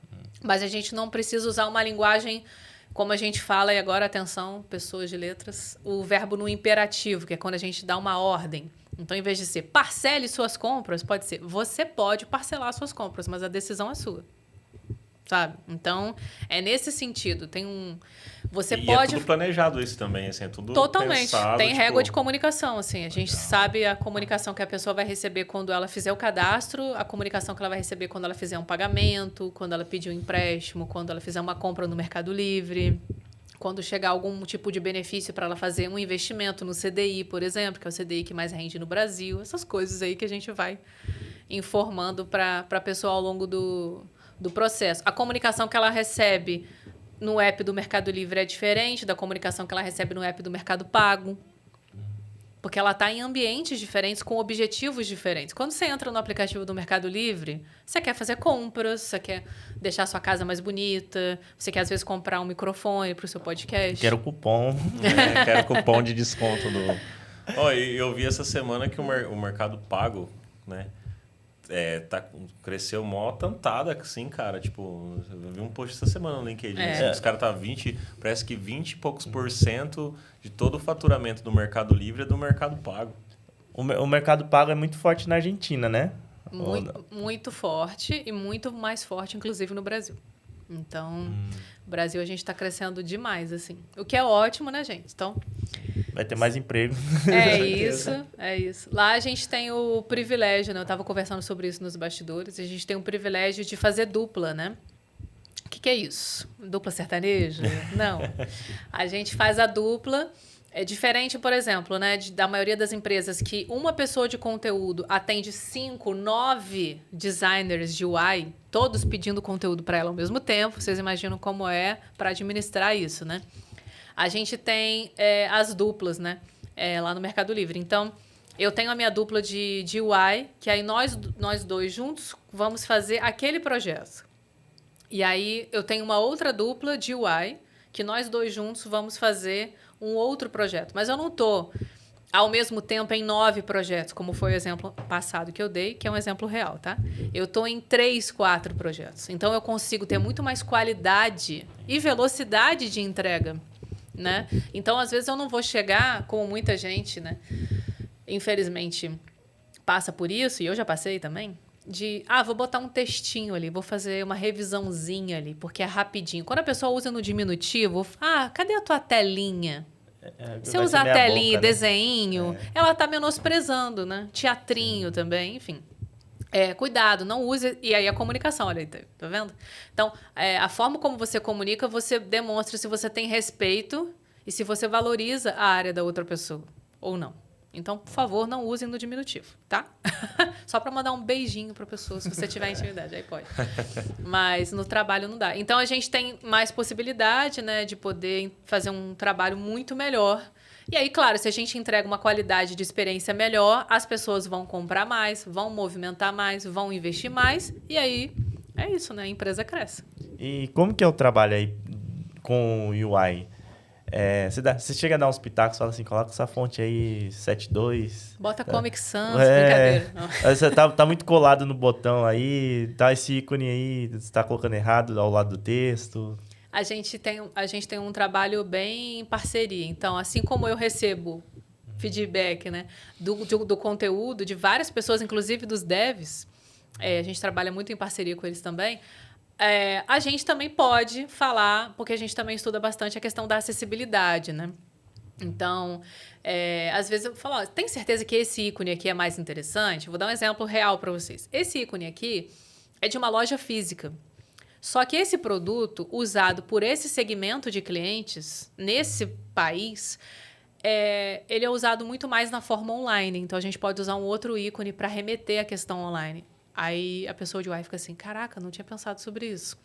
S3: mas a gente não precisa usar uma linguagem, como a gente fala, e agora, atenção, pessoas de letras, o verbo no imperativo, que é quando a gente dá uma ordem. Então, em vez de ser parcele suas compras, pode ser você pode parcelar suas compras, mas a decisão é sua. Sabe? Então, é nesse sentido. Você pode...
S2: é tudo planejado isso também, assim, é tudo
S3: totalmente.
S2: Pensado,
S3: tem régua de comunicação, assim. A gente
S2: Legal.
S3: sabe a comunicação que a pessoa vai receber quando ela fizer o cadastro, a comunicação que ela vai receber quando ela fizer um pagamento, quando ela pedir um empréstimo, quando ela fizer uma compra no Mercado Livre, quando chegar algum tipo de benefício para ela fazer um investimento no CDI, por exemplo, que é o CDI que mais rende no Brasil. Essas coisas aí que a gente vai informando para a pessoa ao longo do processo. A comunicação que ela recebe no app do Mercado Livre é diferente da comunicação que ela recebe no app do Mercado Pago. Porque ela está em ambientes diferentes, com objetivos diferentes. Quando você entra no aplicativo do Mercado Livre, você quer fazer compras, você quer deixar a sua casa mais bonita, você quer, às vezes, comprar um microfone para o seu podcast.
S1: Quero cupom.
S2: Quero cupom de desconto do... Eu vi essa semana que o Mercado Pago, né? Cresceu mó tantada, assim, cara. Tipo, eu vi um post essa semana no LinkedIn. Assim, os caras parece que 20 e poucos % de todo o faturamento do Mercado Livre é do Mercado Pago.
S1: O Mercado Pago é muito forte na Argentina, né?
S3: Muito forte e muito mais forte, inclusive, no Brasil. Então, o Brasil a gente está crescendo demais, assim. O que é ótimo, né, gente? Então,
S1: Vai ter mais emprego.
S3: é isso, é isso. Lá a gente tem o privilégio, né? Eu estava conversando sobre isso nos bastidores. A gente tem o privilégio de fazer dupla, né? O que é isso? Dupla sertaneja? Não. A gente faz a dupla. É diferente, por exemplo, né, da maioria das empresas que uma pessoa de conteúdo atende 5, 9 designers de UI, todos pedindo conteúdo para ela ao mesmo tempo. Vocês imaginam como é para administrar isso, né? A gente tem as duplas, né, lá no Mercado Livre. Então, eu tenho a minha dupla de UI, que aí nós dois juntos vamos fazer aquele projeto. E aí eu tenho uma outra dupla de UI, que nós dois juntos vamos fazer um outro projeto. Mas eu não estou, ao mesmo tempo, em 9 projetos, como foi o exemplo passado que eu dei, que é um exemplo real, tá? Eu estou em 3, 4 projetos. Então, eu consigo ter muito mais qualidade e velocidade de entrega, né? Então, às vezes, eu não vou chegar, como muita gente, né? Infelizmente, passa por isso, e eu já passei também, vou botar um textinho ali, vou fazer uma revisãozinha ali, porque é rapidinho. Quando a pessoa usa no diminutivo, cadê a tua telinha? Se eu usar a telinha e desenho, ela tá menosprezando, né? Teatrinho também, enfim. Cuidado, não use... E aí a comunicação, olha aí, tá vendo? Então, a forma como você comunica, você demonstra se você tem respeito e se você valoriza a área da outra pessoa, ou não. Então, por favor, não usem no diminutivo, tá? Só para mandar um beijinho para a pessoa, se você tiver intimidade, aí pode. Mas no trabalho não dá. Então, a gente tem mais possibilidade, né, de poder fazer um trabalho muito melhor. E aí, claro, se a gente entrega uma qualidade de experiência melhor, as pessoas vão comprar mais, vão movimentar mais, vão investir mais. E aí, é isso, né? A empresa cresce.
S1: E como que é o trabalho aí com o UI? Você chega a dar uns pitacos, fala assim, coloca essa fonte aí, 7.2.
S3: Bota Comic Sans, brincadeira.
S1: Você tá muito colado no botão aí, tá esse ícone aí, você tá colocando errado ao lado do texto.
S3: A gente tem um trabalho bem em parceria. Então, assim como eu recebo feedback, né, do conteúdo de várias pessoas, inclusive dos devs, a gente trabalha muito em parceria com eles também. A gente também pode falar, porque a gente também estuda bastante a questão da acessibilidade, né? Então, às vezes eu falo, tem certeza que esse ícone aqui é mais interessante? Vou dar um exemplo real para vocês. Esse ícone aqui é de uma loja física. Só que esse produto, usado por esse segmento de clientes, nesse país, ele é usado muito mais na forma online. Então, a gente pode usar um outro ícone para remeter à questão online. Aí a pessoa de UI fica assim, caraca, não tinha pensado sobre isso.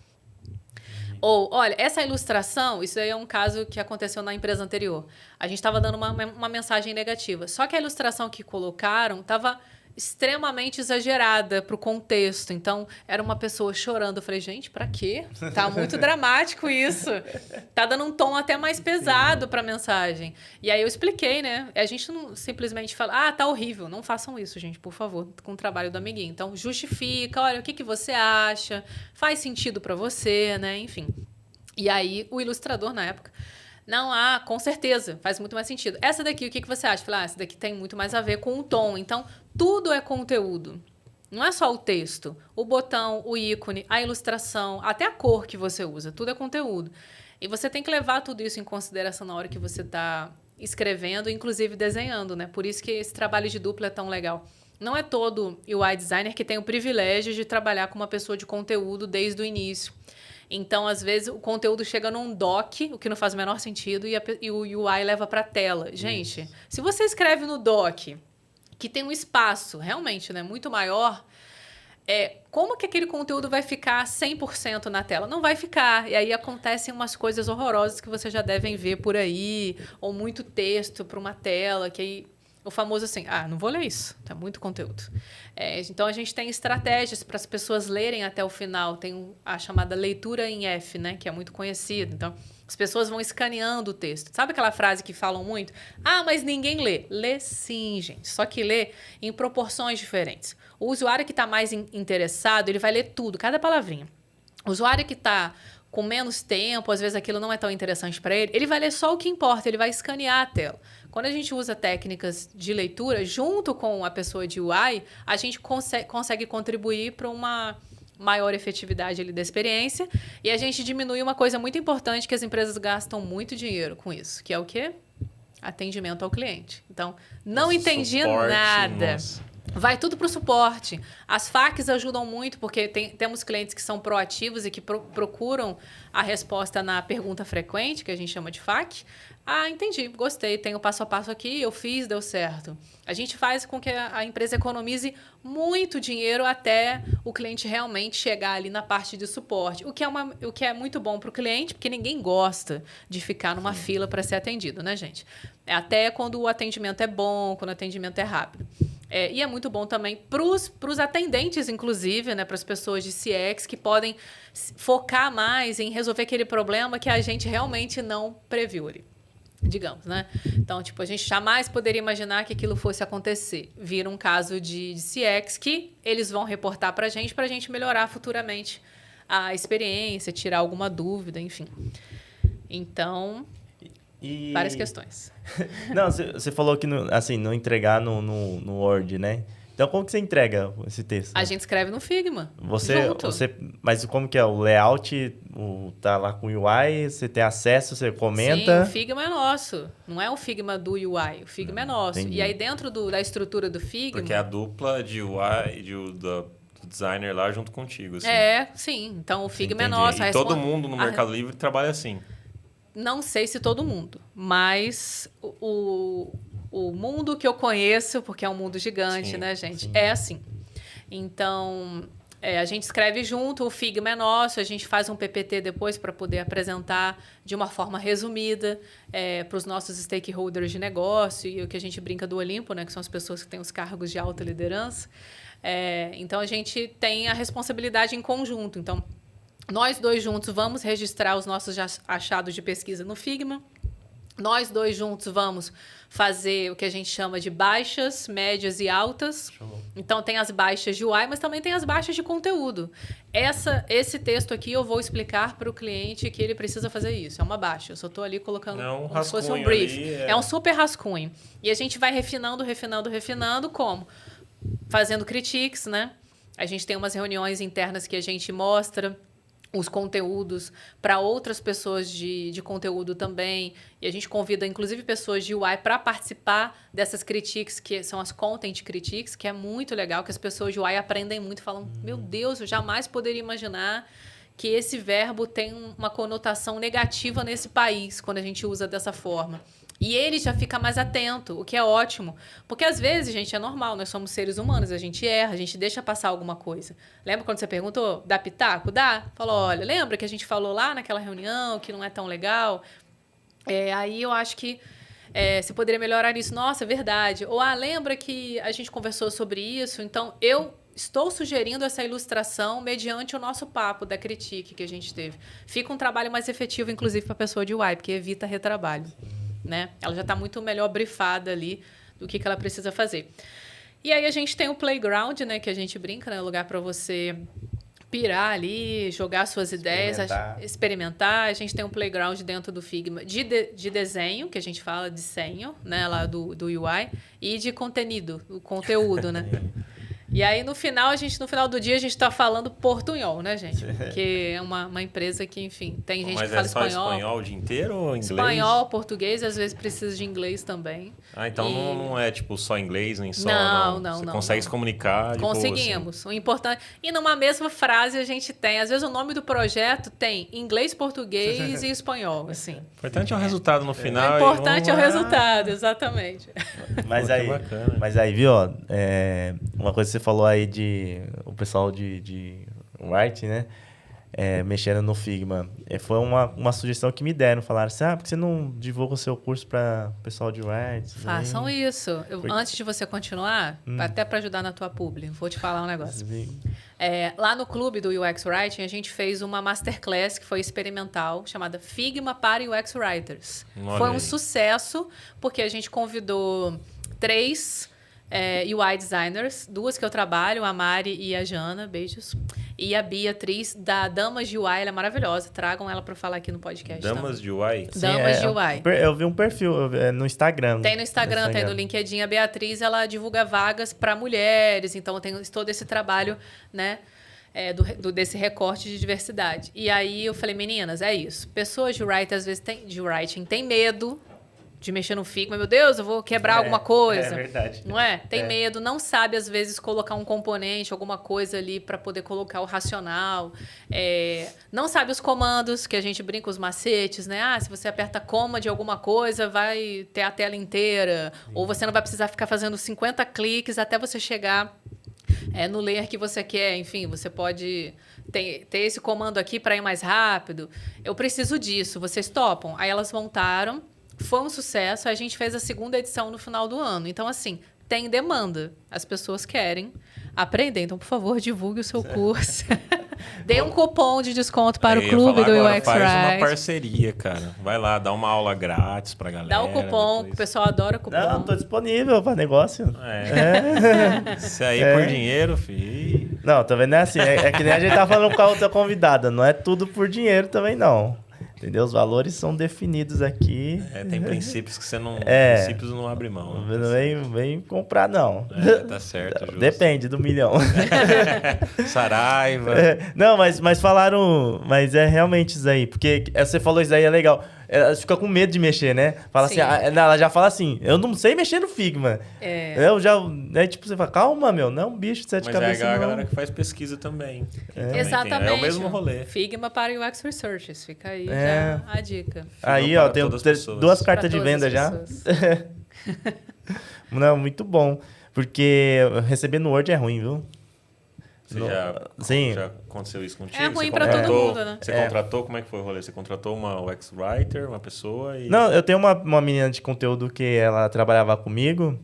S3: Ou, olha, essa ilustração, isso aí é um caso que aconteceu na empresa anterior. A gente estava dando uma mensagem negativa. Só que a ilustração que colocaram estava extremamente exagerada para o contexto. Então, era uma pessoa chorando. Eu falei, gente, para quê? Tá muito dramático isso. Tá dando um tom até mais pesado para a mensagem. E aí eu expliquei, né? A gente não simplesmente fala, tá horrível. Não façam isso, gente, por favor, com o trabalho do amiguinho. Então, justifica, olha, o que você acha? Faz sentido para você, né? Enfim. E aí, o ilustrador, na época, não, com certeza, faz muito mais sentido. Essa daqui, o que você acha? Falei, essa daqui tem muito mais a ver com o tom. Então, tudo é conteúdo. Não é só o texto. O botão, o ícone, a ilustração, até a cor que você usa. Tudo é conteúdo. E você tem que levar tudo isso em consideração na hora que você está escrevendo, inclusive desenhando, né? Por isso que esse trabalho de dupla é tão legal. Não é todo UI designer que tem o privilégio de trabalhar com uma pessoa de conteúdo desde o início. Então, às vezes, o conteúdo chega num doc, o que não faz o menor sentido, e o UI leva para a tela. Gente, se você escreve no doc, que tem um espaço realmente, né, muito maior, como que aquele conteúdo vai ficar 100% na tela? Não vai ficar. E aí acontecem umas coisas horrorosas que vocês já devem ver por aí, ou muito texto para uma tela, que aí... O famoso assim, não vou ler isso, tá muito conteúdo. Então, a gente tem estratégias para as pessoas lerem até o final. Tem a chamada leitura em F, né, que é muito conhecida. Então, as pessoas vão escaneando o texto. Sabe aquela frase que falam muito? Mas ninguém lê. Lê sim, gente. Só que lê em proporções diferentes. O usuário que está mais interessado, ele vai ler tudo, cada palavrinha. O usuário que está com menos tempo, às vezes aquilo não é tão interessante para ele, ele vai ler só o que importa, ele vai escanear a tela. Quando a gente usa técnicas de leitura, junto com a pessoa de UI, a gente consegue contribuir para maior efetividade ali da experiência. E a gente diminui uma coisa muito importante que as empresas gastam muito dinheiro com isso, que é o quê? Atendimento ao cliente. Então, não entendi
S2: Suporte,
S3: nada.
S2: nossa.
S3: Vai tudo para o suporte. As FAQs ajudam muito, porque temos clientes que são proativos e que procuram a resposta na pergunta frequente, que a gente chama de FAQ. Ah, entendi, gostei, tenho o passo a passo aqui, eu fiz, deu certo. A gente faz com que a empresa economize muito dinheiro até o cliente realmente chegar ali na parte de suporte. O que é muito bom para o cliente, porque ninguém gosta de ficar numa fila para ser atendido, né, gente? Até quando o atendimento é bom, quando o atendimento é rápido. E é muito bom também para os atendentes, inclusive, né, para as pessoas de CX que podem focar mais em resolver aquele problema que a gente realmente não previu ali, digamos, né? Então, tipo, a gente jamais poderia imaginar que aquilo fosse acontecer. Vira um caso de CX que eles vão reportar para a gente melhorar futuramente a experiência, tirar alguma dúvida, enfim. Então, várias questões.
S1: Não, você falou que não entregar no Word, né? Então, como que você entrega esse texto?
S3: A gente escreve no Figma.
S1: Mas como que é? O layout tá lá com o UI, você tem acesso, você comenta?
S3: Sim, o Figma é nosso. Não é o Figma do UI, o Figma é nosso.
S1: Entendi.
S3: E aí, dentro da estrutura do Figma...
S2: Porque é a dupla de UI do designer lá junto contigo. Assim.
S3: Sim. Então, o Figma
S1: Entendi.
S3: é nosso.
S2: E todo mundo no Mercado Livre trabalha assim.
S3: Não sei se todo mundo, mas o mundo que eu conheço, porque é um mundo gigante,
S2: Sim,
S3: né, gente?
S1: sim.
S3: É assim. Então, a gente escreve junto, o Figma é nosso, a gente faz um PPT depois para poder apresentar de uma forma resumida para os nossos stakeholders de negócio e o que a gente brinca do Olimpo, né, que são as pessoas que têm os cargos de alta liderança. Então, a gente tem a responsabilidade em conjunto. Então, nós dois juntos vamos registrar os nossos achados de pesquisa no Figma. Nós dois juntos vamos fazer o que a gente chama de baixas, médias e altas.
S1: Show.
S3: Então, tem as baixas de UI, mas também tem as baixas de conteúdo. Esse texto aqui eu vou explicar para o cliente que ele precisa fazer isso. É uma baixa. Eu só estou ali colocando como se fosse um brief. É um super rascunho. E a gente vai refinando como? Fazendo critiques, né? A gente tem umas reuniões internas que a gente mostra os conteúdos para outras pessoas de conteúdo também. E a gente convida, inclusive, pessoas de UI para participar dessas critiques, que são as content critiques, que é muito legal, que as pessoas de UI aprendem muito, falam, meu Deus, eu jamais poderia imaginar que esse verbo tem uma conotação negativa nesse país, quando a gente usa dessa forma. E ele já fica mais atento, o que é ótimo. Porque, às vezes, gente, é normal, nós somos seres humanos, a gente erra, a gente deixa passar alguma coisa. Lembra quando você perguntou, dá pitaco? Dá? Falou, olha, lembra que a gente falou lá naquela reunião que não é tão legal? Aí eu acho que você poderia melhorar isso. Nossa, é verdade. Ou, lembra que a gente conversou sobre isso? Então, eu estou sugerindo essa ilustração mediante o nosso papo da critique que a gente teve. Fica um trabalho mais efetivo, inclusive, para a pessoa de UI, porque evita retrabalho. Né? Ela já está muito melhor brifada ali do que ela precisa fazer. E aí a gente tem o playground, né, que a gente brinca, né, o lugar para você pirar ali, jogar suas ideias, experimentar. A gente tem um playground dentro do Figma de desenho, que a gente fala de desenho, né, lá do UI, e de conteúdo, o conteúdo, né? E aí, no final do dia, a gente está falando portunhol, né, gente? Porque é uma empresa que, enfim, tem gente que fala espanhol.
S2: Mas é só espanhol o dia inteiro ou inglês?
S3: Espanhol, português, às vezes precisa de inglês também.
S2: Então não é, tipo, só inglês, nem só...
S3: Não.
S2: Você consegue se comunicar de boa,
S3: Conseguimos.
S2: assim.
S3: O importante... E numa mesma frase a gente tem... Às vezes o nome do projeto tem inglês, português e espanhol, assim.
S2: O importante é o resultado no final.
S3: O importante é o resultado, exatamente.
S1: Mas aí, viu, ó, uma coisa que você falou aí o pessoal de Wright, né? Mexendo no Figma. Foi uma sugestão que me deram. Falaram assim, por que você não divulga o seu curso para o pessoal de Wright?
S3: Façam isso. Antes de você continuar, até para ajudar na tua publi, vou te falar um negócio. Lá no clube do UX Writing, a gente fez uma masterclass que foi experimental, chamada Figma para UX Writers. Foi um sucesso, porque a gente convidou 3 UI designers, 2 que eu trabalho, a Mari e a Jana, beijos. E a Beatriz, da Damas de UI, ela é maravilhosa. Tragam ela para falar aqui no podcast.
S2: Damas de UI?
S3: Sim, Damas de UI.
S1: Eu vi um perfil no Instagram.
S3: Tem no Instagram, tem no LinkedIn. A Beatriz, ela divulga vagas para mulheres. Então, tem todo esse trabalho, né? desse recorte de diversidade. E aí eu falei, meninas, é isso. Pessoas de writing, às vezes, de writing tem medo de mexer no Figma. Meu Deus, eu vou quebrar alguma coisa.
S1: É verdade.
S3: Não é? Tem medo, não sabe, às vezes, colocar um componente, alguma coisa ali para poder colocar o racional. Não sabe os comandos, que a gente brinca, os macetes, né? Ah, se você aperta coma de alguma coisa, vai ter a tela inteira. Ou você não vai precisar ficar fazendo 50 cliques até você chegar no layer que você quer. Enfim, você pode ter esse comando aqui para ir mais rápido. Eu preciso disso, vocês topam? Aí elas montaram. Foi um sucesso. A gente fez a 2ª edição no final do ano. Então, assim, tem demanda. As pessoas querem aprender. Então, por favor, divulgue o seu curso. Dê um cupom de desconto para o clube do UX
S2: Faz uma
S3: Write.
S2: parceria, cara. Vai lá, dá uma aula grátis pra galera.
S3: Dá o cupom, que o pessoal adora cupom.
S1: Não, tô disponível para negócio.
S2: Se aí por dinheiro, filho.
S1: Não, também não é assim. É que nem a gente tá falando com a outra convidada. Não é tudo por dinheiro também, não. Entendeu? Os valores são definidos aqui.
S2: Tem princípios que você não... Princípios não abre mão.
S1: Não vem comprar, não.
S2: Tá certo, justo.
S1: Depende do milhão.
S2: Saraiva.
S1: Não, mas falaram... Mas é realmente isso aí. Porque você falou isso aí, é legal. Ela fica com medo de mexer, né? Fala
S3: Sim.
S1: assim... Ela já fala assim... Eu não sei mexer no Figma. Eu já... tipo, você fala... Calma, meu. Não é um bicho de 7
S2: Mas
S1: cabeças,
S2: a
S1: não.
S2: galera que faz pesquisa também.
S3: Exatamente.
S2: É o mesmo rolê.
S3: Figma para UX Researchers. Fica aí já a dica.
S1: Aí,
S2: Para
S1: tem
S2: todas as pessoas.
S1: 2 cartas
S3: Para
S1: de
S3: todas
S1: venda
S3: as
S1: já.
S3: pessoas.
S1: Não, muito bom. Porque receber no Word é ruim, viu?
S2: Já aconteceu isso contigo?
S3: É ruim
S2: Você
S3: pra
S2: contratou-
S3: todo mundo, né?
S2: Você contratou, como é que foi o rolê? Você contratou uma UX Writer, uma pessoa e...
S1: Não, eu tenho uma menina de conteúdo que ela trabalhava comigo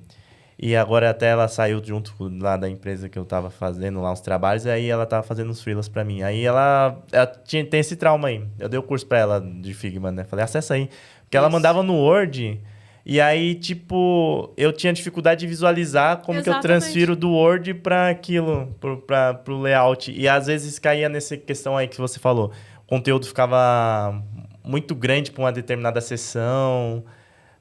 S1: e agora até ela saiu junto lá da empresa que eu tava fazendo lá uns trabalhos e aí ela tava fazendo uns freelas pra mim. Aí ela tem esse trauma aí. Eu dei o curso pra ela de Figma, né? Falei, acessa aí. Porque ela mandava no Word e aí, tipo, eu tinha dificuldade de visualizar como que eu
S3: Exatamente.
S1: transfiro do Word pra aquilo, pro layout. E às vezes caía nessa questão aí que você falou. O conteúdo ficava muito grande pra uma determinada sessão.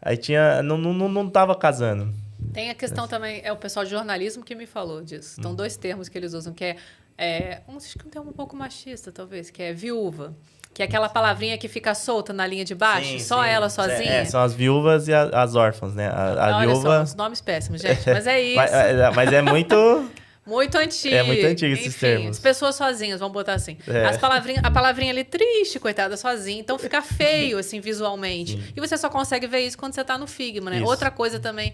S1: Aí não tava casando.
S3: Tem a questão também, é o pessoal de jornalismo que me falou disso. Então, 2 termos que eles usam, que acho que um termo um pouco machista, talvez, que é viúva. Que é aquela palavrinha que fica solta na linha de baixo,
S1: Sim,
S3: só
S1: sim.
S3: ela sozinha.
S1: São as viúvas e as órfãs, né? A
S3: Olha
S1: viúva...
S3: só, os nomes péssimos, gente. Mas é isso.
S1: Mas é muito...
S3: Muito antigo.
S1: É muito antigo esses
S3: Enfim,
S1: termos.
S3: as pessoas sozinhas, vamos botar assim.
S1: É.
S3: A palavrinha ali triste, coitada, sozinha. Então fica feio, assim, visualmente. E você só consegue ver isso quando você tá no Figma, né?
S1: Isso.
S3: Outra coisa também,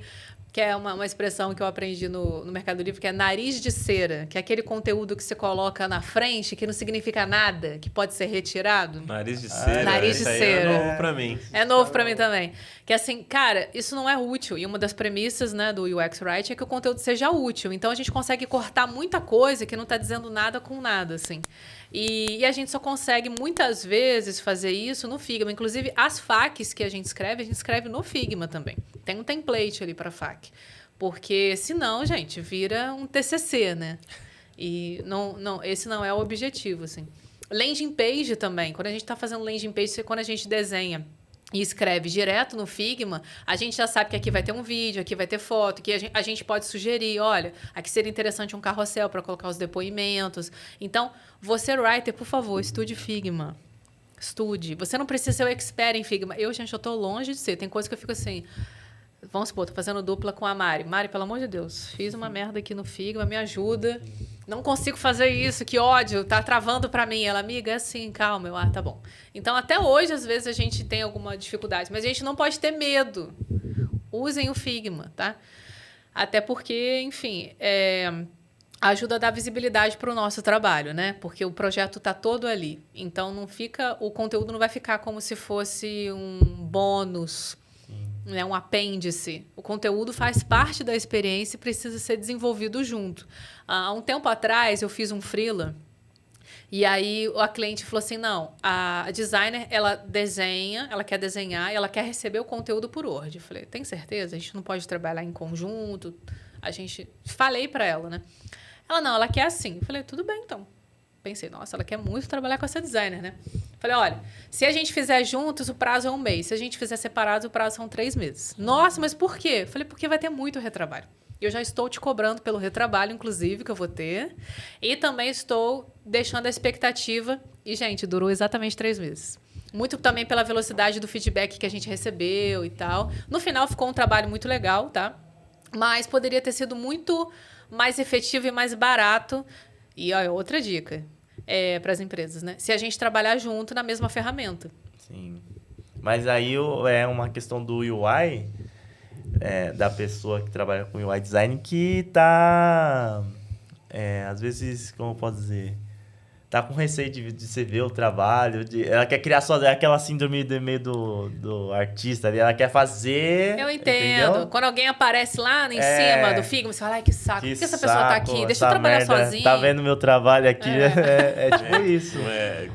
S3: que é uma expressão que eu aprendi no Mercado Livre, que é nariz de cera. Que é aquele conteúdo que você coloca na frente, que não significa nada, que pode ser retirado.
S2: Nariz de cera.
S3: Nariz de
S2: Isso aí
S3: cera.
S2: é novo pra mim.
S3: É novo pra mim também. Que assim, cara, isso não é útil. E uma das premissas, né, do UX Writing é que o conteúdo seja útil. Então a gente consegue cortar muita coisa que não tá dizendo nada com nada, assim. E a gente só consegue, muitas vezes, fazer isso no Figma. Inclusive, as FAQs que a gente escreve no Figma também. Tem um template ali para FAQ. Porque, senão, gente, vira um TCC, né? E esse não é o objetivo, assim. Landing page também. Quando a gente está fazendo landing page, quando a gente desenha e escreve direto no Figma, a gente já sabe que aqui vai ter um vídeo, aqui vai ter foto, que a gente pode sugerir, olha, aqui seria interessante um carrossel para colocar os depoimentos. Então, você, writer, por favor, estude Figma. Estude. Você não precisa ser o expert em Figma. Gente, eu tô longe de ser. Tem coisa que eu fico assim... Vamos supor, tô fazendo dupla com a Mari. Mari, pelo amor de Deus, fiz uma merda aqui no Figma, me ajuda. Não consigo fazer isso, que ódio, tá travando pra mim. Ela, amiga, é assim, calma. Tá bom. Então, até hoje, às vezes, a gente tem alguma dificuldade, mas a gente não pode ter medo. Usem o Figma, tá? Até porque, enfim, ajuda a dar visibilidade para o nosso trabalho, né? Porque o projeto está todo ali. Então, o conteúdo não vai ficar como se fosse um bônus, né, um apêndice. O conteúdo faz parte da experiência e precisa ser desenvolvido junto. Há um tempo atrás, eu fiz um freela e aí a cliente falou assim, não, a designer, ela quer desenhar e ela quer receber o conteúdo por Word. Eu falei, tem certeza? A gente não pode trabalhar em conjunto? Falei para ela, né? Ela quer assim. Eu falei, tudo bem, então. Pensei, nossa, ela quer muito trabalhar com essa designer, né? Falei, olha, se a gente fizer juntos, o prazo é 1 mês. Se a gente fizer separados, o prazo são 3 meses. Nossa, mas por quê? Falei, porque vai ter muito retrabalho. Eu já estou te cobrando pelo retrabalho, inclusive, que eu vou ter. E também estou deixando a expectativa. E, gente, durou exatamente 3 meses. Muito também pela velocidade do feedback que a gente recebeu e tal. No final, ficou um trabalho muito legal, tá? Mas poderia ter sido muito mais efetivo e mais barato. E, ó, outra dica para as empresas, né? Se a gente trabalhar junto na mesma ferramenta.
S1: Sim. Mas aí é uma questão do UI... da pessoa que trabalha com UI design que tá, às vezes, como eu posso dizer, tá com receio de você ver o trabalho, ela quer criar aquela síndrome de meio do artista ali, ela quer fazer...
S3: Eu entendo.
S1: Entendeu?
S3: Quando alguém aparece lá em cima do Figma, você fala, ai, que saco, por que essa pessoa tá aqui? Deixa eu trabalhar
S1: merda,
S3: sozinho.
S1: Tá vendo meu trabalho aqui? É tipo isso.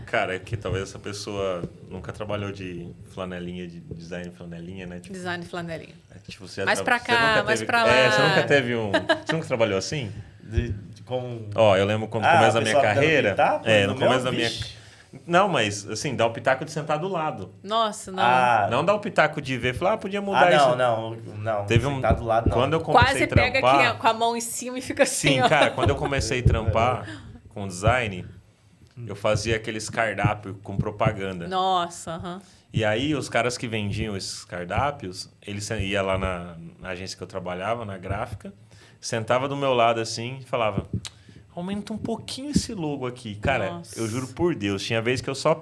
S2: Cara, é que talvez essa pessoa nunca trabalhou de flanelinha, de design flanelinha, né? Tipo,
S3: Design flanelinha.
S2: tipo, você
S3: Mais pra cá, mais pra lá.
S2: Você nunca teve Você nunca trabalhou assim?
S1: Com...
S2: Ó, eu lembro quando começo da minha carreira.
S1: Pitaco,
S2: no começo da minha. Não, mas assim, dá o pitaco de sentar do lado.
S3: Nossa, não.
S2: Não dá o pitaco de ver e falar, podia mudar isso.
S1: Não.
S2: Teve
S1: sentar do lado, não.
S2: Quando eu comecei
S3: Quase
S2: a trampar,
S3: pega aqui com a mão em cima e fica assim,
S2: sim,
S3: ó.
S2: cara, quando eu comecei a trampar com design, eu fazia aqueles cardápios com propaganda.
S3: Nossa, aham.
S2: E aí, os caras que vendiam esses cardápios, eles iam lá na agência que eu trabalhava, na gráfica, sentava do meu lado assim e falava, aumenta um pouquinho esse logo aqui. Cara,
S3: Nossa.
S2: eu juro por Deus, tinha vez que eu só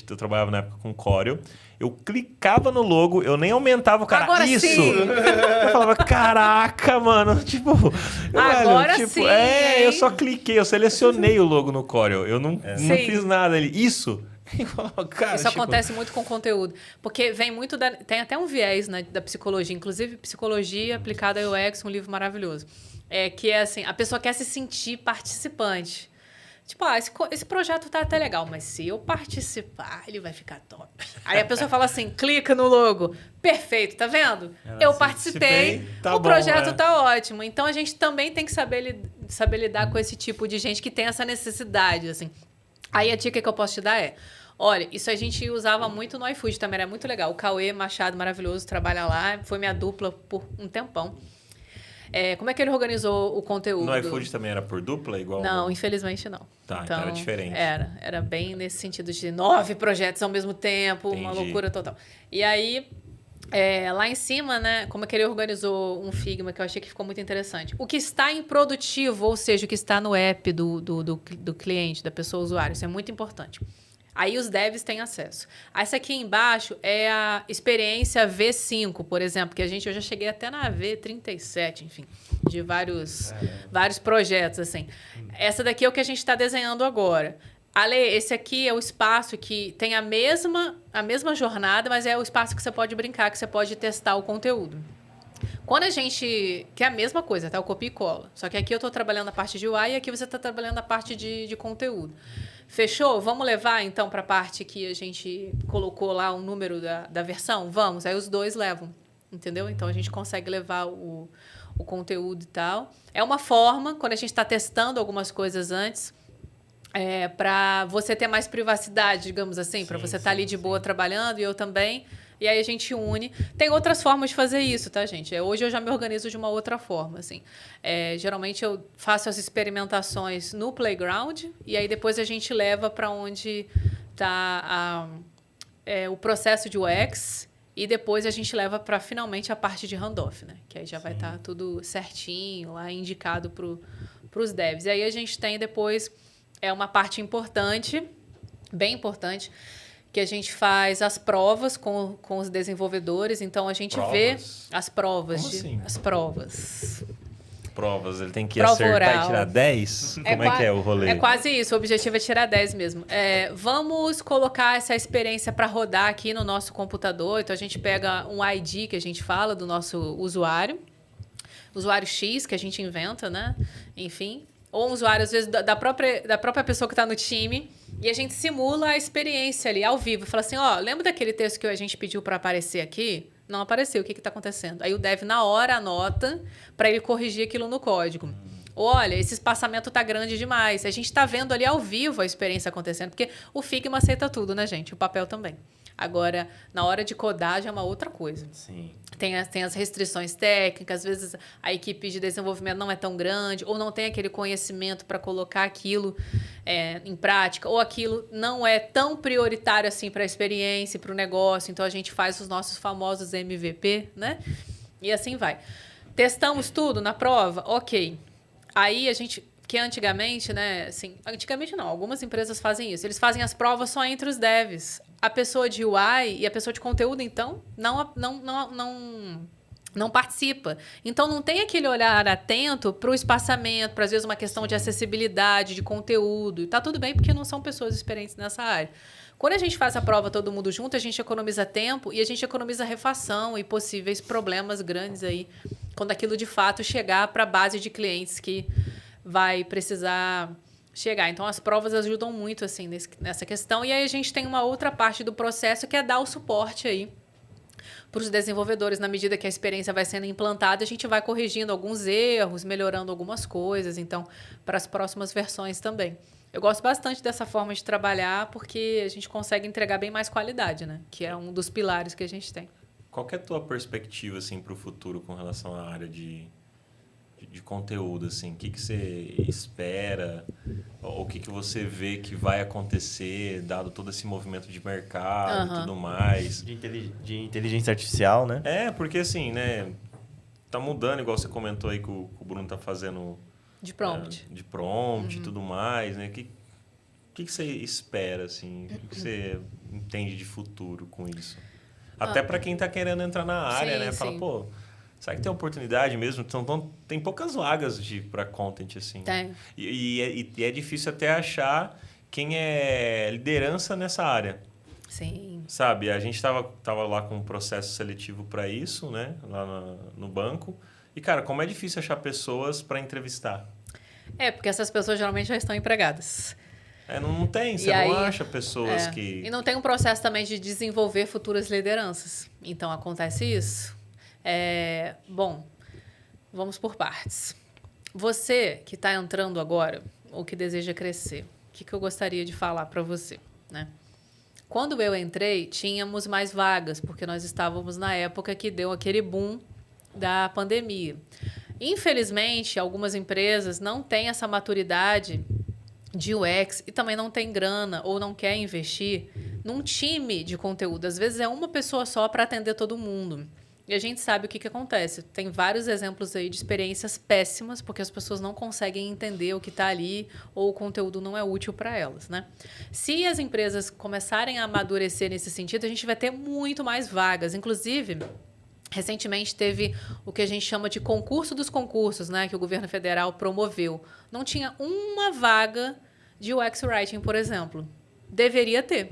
S2: eu trabalhava na época com Corel, eu clicava no logo, eu nem aumentava o cara.
S3: Agora
S2: isso!
S3: sim.
S2: Eu falava, caraca, mano, tipo...
S3: Agora
S2: velho, tipo,
S3: sim, hein?
S2: eu só cliquei, eu selecionei o logo no Corel, eu não
S3: Sim.
S2: fiz nada ali. Isso... Cara,
S3: Isso acontece muito com conteúdo. Porque vem muito tem até um viés, né, da psicologia. Inclusive, Psicologia Aplicada a UX, um livro maravilhoso. Que é assim, a pessoa quer se sentir participante. Tipo, esse projeto tá até legal, mas se eu participar, ele vai ficar top. Aí a pessoa fala assim, clica no logo. Perfeito, tá vendo? Eu participei,
S2: tá
S3: o
S2: bom,
S3: projeto tá ótimo. Então, a gente também tem que saber lidar com esse tipo de gente que tem essa necessidade, assim. Aí a dica que eu posso te dar olha, isso a gente usava muito no iFood também, era muito legal. O Cauê Machado, maravilhoso, trabalha lá, foi minha dupla por um tempão. Como é que ele organizou o conteúdo?
S2: No iFood também era por dupla, igual?
S3: Não, infelizmente não.
S2: Tá, então era diferente.
S3: Era bem nesse sentido de 9 projetos ao mesmo tempo,
S2: Entendi.
S3: uma loucura total. E aí, lá em cima, né, como é que ele organizou um Figma, que eu achei que ficou muito interessante. O que está em produtivo, ou seja, o que está no app do cliente, da pessoa usuária, isso é muito importante. Aí os devs têm acesso. Essa aqui embaixo é a experiência V5, por exemplo, que eu já cheguei até na V37, enfim, de vários projetos, assim. Essa daqui é o que a gente está desenhando agora. Ale, esse aqui é o espaço que tem a mesma jornada, mas é o espaço que você pode brincar, que você pode testar o conteúdo. Quando a gente... Que é a mesma coisa, tá? O copia e cola. Só que aqui eu estou trabalhando a parte de UI e aqui você está trabalhando a parte de conteúdo. Fechou? Vamos levar, então, para a parte que a gente colocou lá o número da versão? Vamos. Aí os dois levam, entendeu? Então, a gente consegue levar o conteúdo e tal. É uma forma, quando a gente está testando algumas coisas antes, para você ter mais privacidade, digamos assim, para você estar ali de boa trabalhando e eu também. E aí a gente une. Tem outras formas de fazer isso, tá, gente? Hoje eu já me organizo de uma outra forma, assim. Geralmente eu faço as experimentações no playground e aí depois a gente leva para onde está o processo de UX e depois a gente leva para finalmente a parte de handoff, né? Que aí já vai estar tudo certinho, lá indicado para os devs. E aí a gente tem depois uma parte importante, bem importante, que a gente faz as provas com os desenvolvedores. Então, a gente vê as provas.
S2: Como assim?
S3: As provas.
S2: Provas, ele tem que
S3: Prova
S2: acertar
S3: oral.
S2: e tirar 10? Como é que é o rolê?
S3: É quase isso, o objetivo é tirar 10 mesmo. Vamos colocar essa experiência para rodar aqui no nosso computador. Então, a gente pega um ID que a gente fala do nosso usuário X, que a gente inventa, né? Enfim. Ou um usuário, às vezes, da própria pessoa que está no time. E a gente simula a experiência ali, ao vivo. Fala assim, lembra daquele texto que a gente pediu para aparecer aqui? Não apareceu, o que está acontecendo? Aí o dev, na hora, anota para ele corrigir aquilo no código. Olha, esse espaçamento está grande demais. A gente está vendo ali ao vivo a experiência acontecendo, porque o Figma aceita tudo, né, gente? O papel também. Agora, na hora de codar, já é uma outra coisa.
S1: Sim.
S3: Tem as restrições técnicas, às vezes a equipe de desenvolvimento não é tão grande, ou não tem aquele conhecimento para colocar aquilo em prática, ou aquilo não é tão prioritário assim para a experiência, para o negócio. Então, a gente faz os nossos famosos MVP, né? E assim vai. Testamos tudo na prova? Ok. Aí, a gente... Que antigamente, né? Assim, antigamente não, algumas empresas fazem isso. Eles fazem as provas só entre os devs. A pessoa de UI e a pessoa de conteúdo, então, não participa. Então, não tem aquele olhar atento para o espaçamento, para, às vezes, uma questão de acessibilidade, de conteúdo. E tá tudo bem, porque não são pessoas experientes nessa área. Quando a gente faz a prova todo mundo junto, a gente economiza tempo e a gente economiza refação e possíveis problemas grandes aí, quando aquilo, de fato, chegar para a base de clientes que vai precisar chegar. Então, as provas ajudam muito assim nessa questão. E aí, a gente tem uma outra parte do processo, que é dar o suporte aí para os desenvolvedores. Na medida que a experiência vai sendo implantada, a gente vai corrigindo alguns erros, melhorando algumas coisas. Então, para as próximas versões também. Eu gosto bastante dessa forma de trabalhar, porque a gente consegue entregar bem mais qualidade, né? Que é um dos pilares que a gente tem.
S2: Qual que é a tua perspectiva assim, para o futuro com relação à área de conteúdo, assim? O que você espera? O que você vê que vai acontecer, dado todo esse movimento de mercado e tudo mais?
S1: De inteligência artificial, né?
S2: Porque assim, né? Tá mudando, igual você comentou aí que o Bruno tá fazendo...
S3: De prompt.
S2: De prompt e tudo mais, né? O que você espera, assim? O que você entende de futuro com isso? Até para quem tá querendo entrar na área, né? Fala, pô... Será que tem oportunidade mesmo? Então, tem poucas vagas para content, assim.
S3: Tem.
S2: E é difícil até achar quem é liderança nessa área.
S3: Sim.
S2: Sabe? A gente tava lá com um processo seletivo para isso, né? Lá no banco. E, cara, como é difícil achar pessoas para entrevistar.
S3: Porque essas pessoas geralmente já estão empregadas.
S2: Não tem. Você não acha pessoas que...
S3: E não tem um processo também de desenvolver futuras lideranças. Então, acontece isso. Bom, vamos por partes. Você que está entrando agora, ou que deseja crescer, o que eu gostaria de falar para você, né? Quando eu entrei, tínhamos mais vagas, porque nós estávamos na época que deu aquele boom da pandemia. Infelizmente, algumas empresas não têm essa maturidade de UX e também não tem grana ou não quer investir num time de conteúdo. Às vezes é uma pessoa só para atender todo mundo. E a gente sabe o que acontece. Tem vários exemplos aí de experiências péssimas, porque as pessoas não conseguem entender o que está ali ou o conteúdo não é útil para elas, né? Se as empresas começarem a amadurecer nesse sentido, a gente vai ter muito mais vagas. Inclusive, recentemente teve o que a gente chama de concurso dos concursos, né? Que o governo federal promoveu. Não tinha uma vaga de UX Writing, por exemplo. Deveria ter.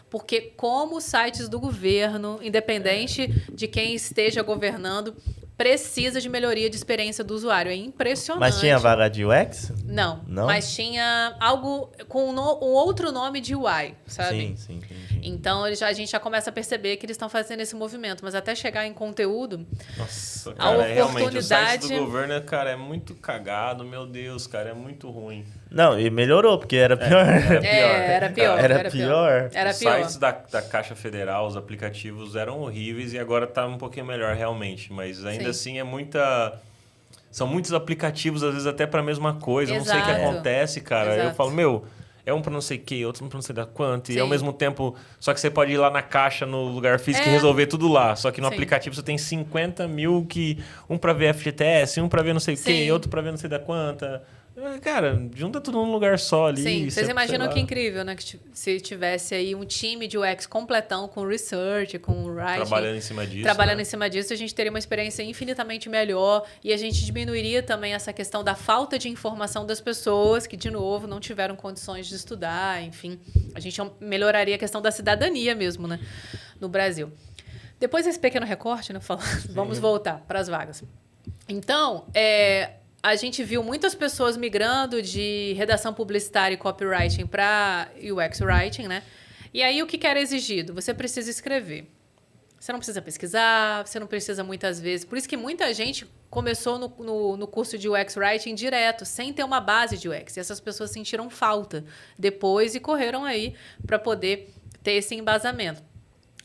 S3: Porque como os sites do governo, independente de quem esteja governando, precisa de melhoria de experiência do usuário. É impressionante.
S1: Mas tinha vaga de UX?
S3: Não. Mas tinha algo com um outro nome de UI, sabe?
S1: Sim, entendi.
S3: Então, a gente já começa a perceber que eles estão fazendo esse movimento. Mas até chegar em conteúdo,
S2: nossa,
S3: cara, a oportunidade...
S2: o site do governo, cara, é muito cagado. Meu Deus, cara, é muito ruim.
S1: Não, e melhorou, porque era pior.
S3: Era pior.
S1: Era pior.
S3: Era
S2: os
S3: pior.
S2: sites da Caixa Federal, os aplicativos eram horríveis e agora tá um pouquinho melhor realmente. Mas ainda assim é muita... São muitos aplicativos, às vezes até para a mesma coisa.
S3: Exato.
S2: Eu não sei o que acontece, cara.
S3: Exato.
S2: Eu falo, é um para não sei o que, outro para não sei da quanto.
S3: Sim.
S2: E ao mesmo tempo, só que você pode ir lá na caixa, no lugar físico e resolver tudo lá. Só que no
S3: Sim.
S2: aplicativo você tem 50 mil um para ver FGTS, um para ver não sei o que, outro para ver não sei da quanta. Cara, junta tudo num lugar só ali.
S3: Sim, vocês imaginam que incrível, né? Que se tivesse aí um time de UX completão, com research, com writing...
S2: Trabalhando em cima disso.
S3: Trabalhando em cima disso, a gente teria uma experiência infinitamente melhor e a gente diminuiria também essa questão da falta de informação das pessoas que, de novo, não tiveram condições de estudar, enfim. A gente melhoraria a questão da cidadania mesmo, né? No Brasil. Depois desse pequeno recorte, né? Vamos voltar para as vagas. Então, a gente viu muitas pessoas migrando de redação publicitária e copywriting para UX Writing, né? E aí, o que era exigido? Você precisa escrever. Você não precisa pesquisar, você não precisa muitas vezes... Por isso que muita gente começou no curso de UX Writing direto, sem ter uma base de UX. E essas pessoas sentiram falta depois e correram aí para poder ter esse embasamento.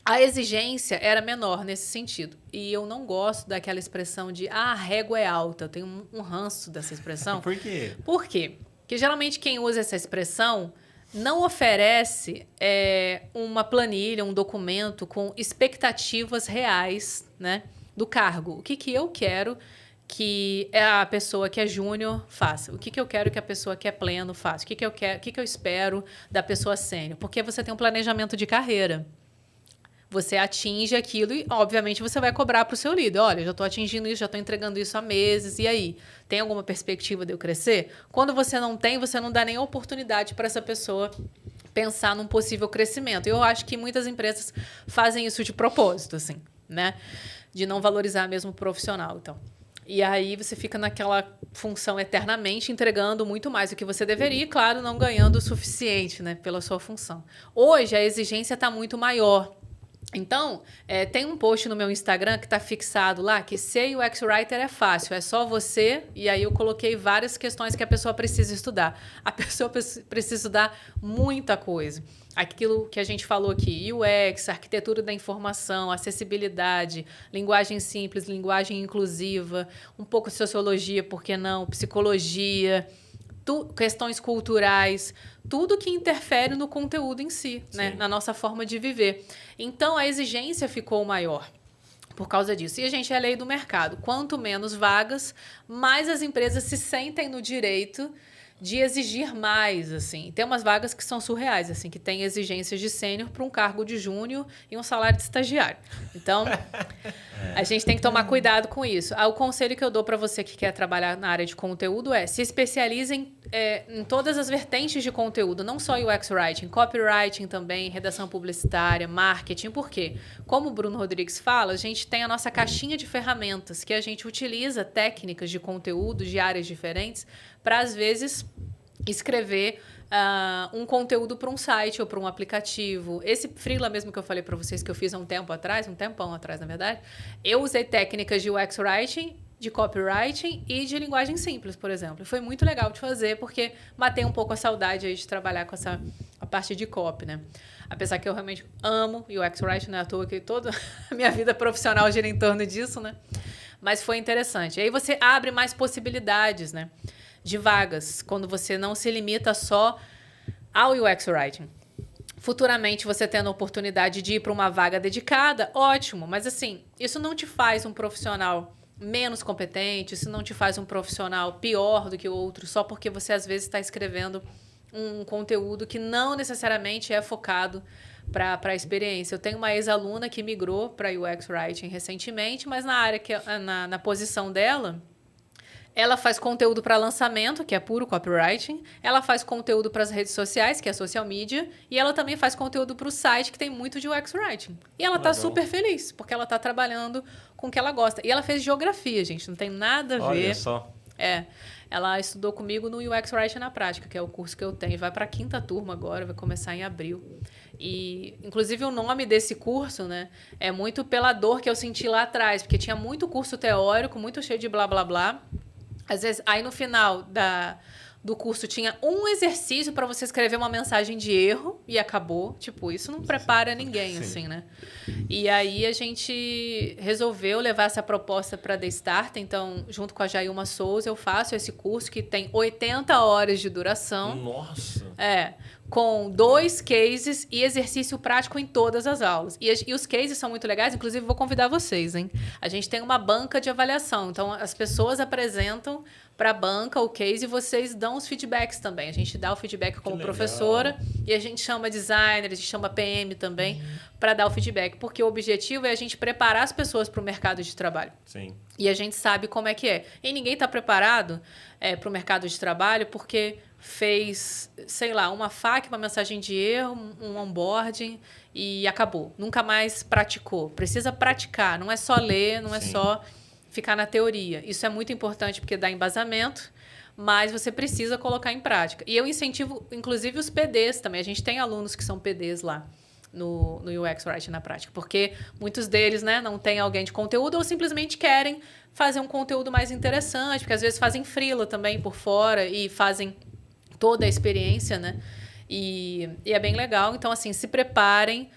S3: A exigência era menor nesse sentido. E eu não gosto daquela expressão de a régua é alta. Eu tenho um ranço dessa expressão.
S2: Por quê?
S3: Por quê? Porque geralmente quem usa essa expressão não oferece uma planilha, um documento com expectativas reais, né, do cargo. O que eu quero que a pessoa que é júnior faça? O que eu quero que a pessoa que é pleno faça? O que eu espero da pessoa sênior? Porque você tem um planejamento de carreira. Você atinge aquilo e, obviamente, você vai cobrar para o seu líder. Olha, já estou atingindo isso, já estou entregando isso há meses. E aí? Tem alguma perspectiva de eu crescer? Quando você não tem, você não dá nem oportunidade para essa pessoa pensar num possível crescimento. Eu acho que muitas empresas fazem isso de propósito, assim, né? De não valorizar mesmo o profissional, então. E aí você fica naquela função eternamente, entregando muito mais do que você deveria e, claro, não ganhando o suficiente, né, pela sua função. Hoje, a exigência está muito maior. Então, tem um post no meu Instagram que está fixado lá, que ser UX Writer é fácil, é só você, e aí eu coloquei várias questões que a pessoa precisa estudar. A pessoa precisa estudar muita coisa. Aquilo que a gente falou aqui, UX, arquitetura da informação, acessibilidade, linguagem simples, linguagem inclusiva, um pouco de sociologia, por que não, psicologia, questões culturais, tudo que interfere no conteúdo em si, né? Na nossa forma de viver. Então, a exigência ficou maior por causa disso. E a gente é a lei do mercado. Quanto menos vagas, mais as empresas se sentem no direito de exigir mais, assim. Tem umas vagas que são surreais, assim, que tem exigências de sênior para um cargo de júnior e um salário de estagiário. Então, a gente tem que tomar cuidado com isso. O conselho que eu dou para você que quer trabalhar na área de conteúdo é se especialize em todas as vertentes de conteúdo, não só UX Writing, copywriting também, redação publicitária, marketing. Por quê? Como o Bruno Rodrigues fala, a gente tem a nossa caixinha de ferramentas que a gente utiliza técnicas de conteúdo de áreas diferentes para, às vezes, escrever um conteúdo para um site ou para um aplicativo. Esse freela mesmo que eu falei para vocês que eu fiz há um tempão atrás, na verdade, eu usei técnicas de UX Writing, de copywriting e de linguagem simples, por exemplo. Foi muito legal de fazer, porque matei um pouco a saudade aí de trabalhar com a parte de copy, né? Apesar que eu realmente amo UX Writing, não é à toa que toda a minha vida profissional gira em torno disso, né? Mas foi interessante. Aí você abre mais possibilidades, né, de vagas, quando você não se limita só ao UX Writing. Futuramente, você tendo a oportunidade de ir para uma vaga dedicada, ótimo. Mas, assim, isso não te faz um profissional menos competente, isso não te faz um profissional pior do que o outro, só porque você, às vezes, está escrevendo um conteúdo que não necessariamente é focado para a experiência. Eu tenho uma ex-aluna que migrou para UX Writing recentemente, mas na área na posição dela, ela faz conteúdo para lançamento, que é puro copywriting. Ela faz conteúdo para as redes sociais, que é social media. E ela também faz conteúdo para o site, que tem muito de UX Writing. E ela está super feliz, porque ela está trabalhando com o que ela gosta. E ela fez geografia, gente. Não tem nada a ver.
S2: Olha só.
S3: Ela estudou comigo no UX Writing na Prática, que é o curso que eu tenho. Vai para a 5ª turma agora, vai começar em abril. E, inclusive, o nome desse curso, né, é muito pela dor que eu senti lá atrás, porque tinha muito curso teórico, muito cheio de blá, blá, blá. Às vezes, aí no final do curso tinha um exercício para você escrever uma mensagem de erro e acabou. Tipo, isso não prepara ninguém, assim, né? E aí a gente resolveu levar essa proposta para The Start. Então, junto com a Jailma Souza, eu faço esse curso que tem 80 horas de duração.
S2: Nossa!
S3: Com 2 cases e exercício prático em todas as aulas. E os cases são muito legais, inclusive vou convidar vocês, hein? A gente tem uma banca de avaliação, então as pessoas apresentam para a banca o case e vocês dão os feedbacks também. A gente dá o feedback como professora e a gente chama designer, a gente chama PM também para dar o feedback, porque o objetivo é a gente preparar as pessoas para o mercado de trabalho.
S2: Sim.
S3: E a gente sabe como é que é. E ninguém está preparado para o mercado de trabalho porque fez, sei lá, uma FAQ, uma mensagem de erro, um onboarding e acabou. Nunca mais praticou. Precisa praticar, não é só ler, não é só ficar na teoria. Isso é muito importante porque dá embasamento, mas você precisa colocar em prática. E eu incentivo, inclusive, os PDs também. A gente tem alunos que são PDs lá no UX Writing na prática, porque muitos deles, né, não tem alguém de conteúdo ou simplesmente querem fazer um conteúdo mais interessante, porque às vezes fazem freela também por fora e fazem toda a experiência, né? E é bem legal. Então, assim, se preparem.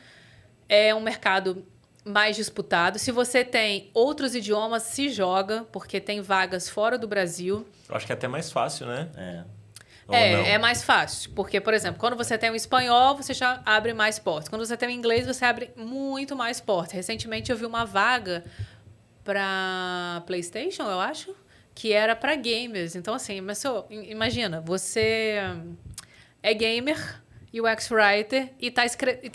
S3: É um mercado mais disputado. Se você tem outros idiomas, se joga, porque tem vagas fora do Brasil.
S2: Eu acho que é até mais fácil, né? Ou não?
S3: É mais fácil. Porque, por exemplo, quando você tem o espanhol, você já abre mais portas. Quando você tem o inglês, você abre muito mais portas. Recentemente eu vi uma vaga para PlayStation, eu acho, que era para gamers. Então, assim, mas imagina, você é gamer, UX Writer, e tá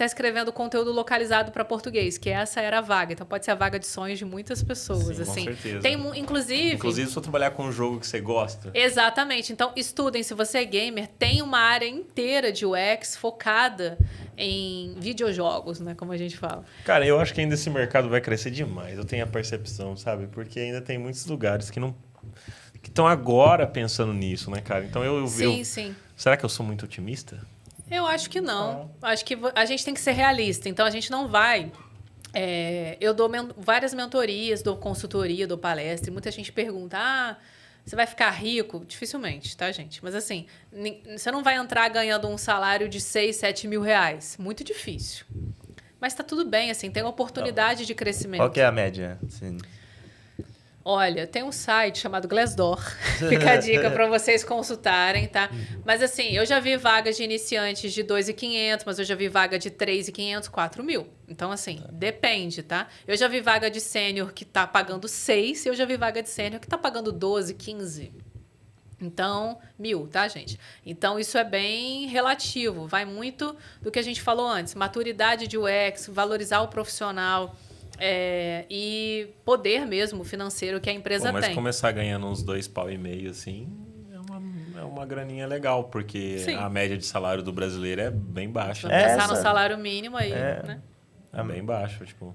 S3: escrevendo conteúdo localizado para português, que essa era a vaga. Então, pode ser a vaga de sonhos de muitas pessoas.
S2: Sim,
S3: assim.
S2: com certeza.
S3: Tem, inclusive,
S2: se eu trabalhar com um jogo que você gosta.
S3: Exatamente. Então, estudem. Se você é gamer, tem uma área inteira de UX focada em videojogos, né? Como a gente fala.
S2: Cara, eu acho que ainda esse mercado vai crescer demais. Eu tenho a percepção, sabe? Porque ainda tem muitos lugares que não... que estão agora pensando nisso, né, cara? Então,
S3: Sim.
S2: Será que eu sou muito otimista?
S3: Eu acho que não. Acho que a gente tem que ser realista. Então, a gente não vai... eu dou várias mentorias, dou consultoria, dou palestra. E muita gente pergunta, você vai ficar rico? Dificilmente, tá, gente? Mas assim, você não vai entrar ganhando um salário de 6, 7 mil reais. Muito difícil. Mas tá tudo bem, assim, tem oportunidade de crescimento.
S1: Qual que é a média? Assim?
S3: Olha, tem um site chamado Glassdoor. Fica a dica para vocês consultarem, tá? Mas assim, eu já vi vagas de iniciantes de 2.500, mas eu já vi vaga de 3.500, 4.000. Então, assim, depende, tá? Eu já vi vaga de sênior que tá pagando 6 e eu já vi vaga de sênior que tá pagando 12, 15. Então, 1.000, tá, gente? Então, isso é bem relativo. Vai muito do que a gente falou antes. Maturidade de UX, valorizar o profissional... e poder mesmo financeiro que a empresa
S2: mas
S3: tem.
S2: Começar ganhando uns 2,5 pau, assim, é uma graninha legal, porque
S3: Sim.
S2: a média de salário do brasileiro é bem baixa.
S3: Pensar no salário mínimo aí, né?
S2: É bem baixo, tipo...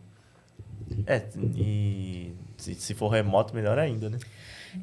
S1: E se for remoto, melhor ainda, né?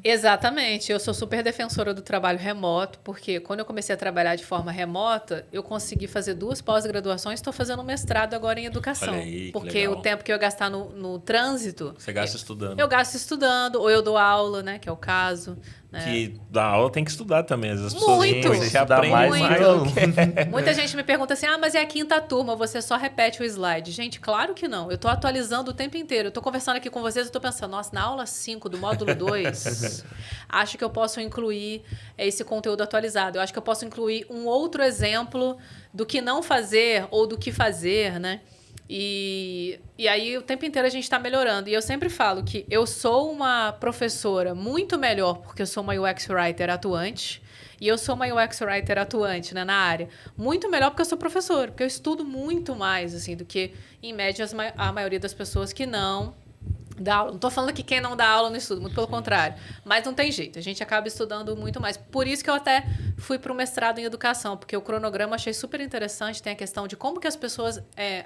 S3: Exatamente. Eu sou super defensora do trabalho remoto, porque quando eu comecei a trabalhar de forma remota, eu consegui fazer 2 pós-graduações, estou fazendo um mestrado agora em educação.
S2: Olha aí, que
S3: porque
S2: legal.
S3: o tempo que eu ia gastar no trânsito...
S2: Você gasta estudando.
S3: Eu gasto estudando, ou eu dou aula, né? Que é o caso. Né?
S2: Que da aula tem que estudar também. As pessoas
S3: Muito!
S2: Você aprende mais
S3: Muito. Muita gente me pergunta assim, mas é a 5ª turma, você só repete o slide. Gente, claro que não. Eu estou atualizando o tempo inteiro. Eu estou conversando aqui com vocês, eu estou pensando, nossa, na aula 5 do módulo 2, acho que eu posso incluir esse conteúdo atualizado. Eu acho que eu posso incluir um outro exemplo do que não fazer ou do que fazer, né? E aí, o tempo inteiro a gente está melhorando. E eu sempre falo que eu sou uma professora muito melhor porque eu sou uma UX Writer atuante. E eu sou uma UX Writer atuante, né, na área. Muito melhor porque eu sou professora. Porque eu estudo muito mais, assim, do que, em média, a maioria das pessoas que não dá aula. Não estou falando que quem não dá aula não estuda, muito pelo contrário. Mas não tem jeito, a gente acaba estudando muito mais. Por isso que eu até fui para o mestrado em educação, porque o cronograma eu achei super interessante. Tem a questão de como que as pessoas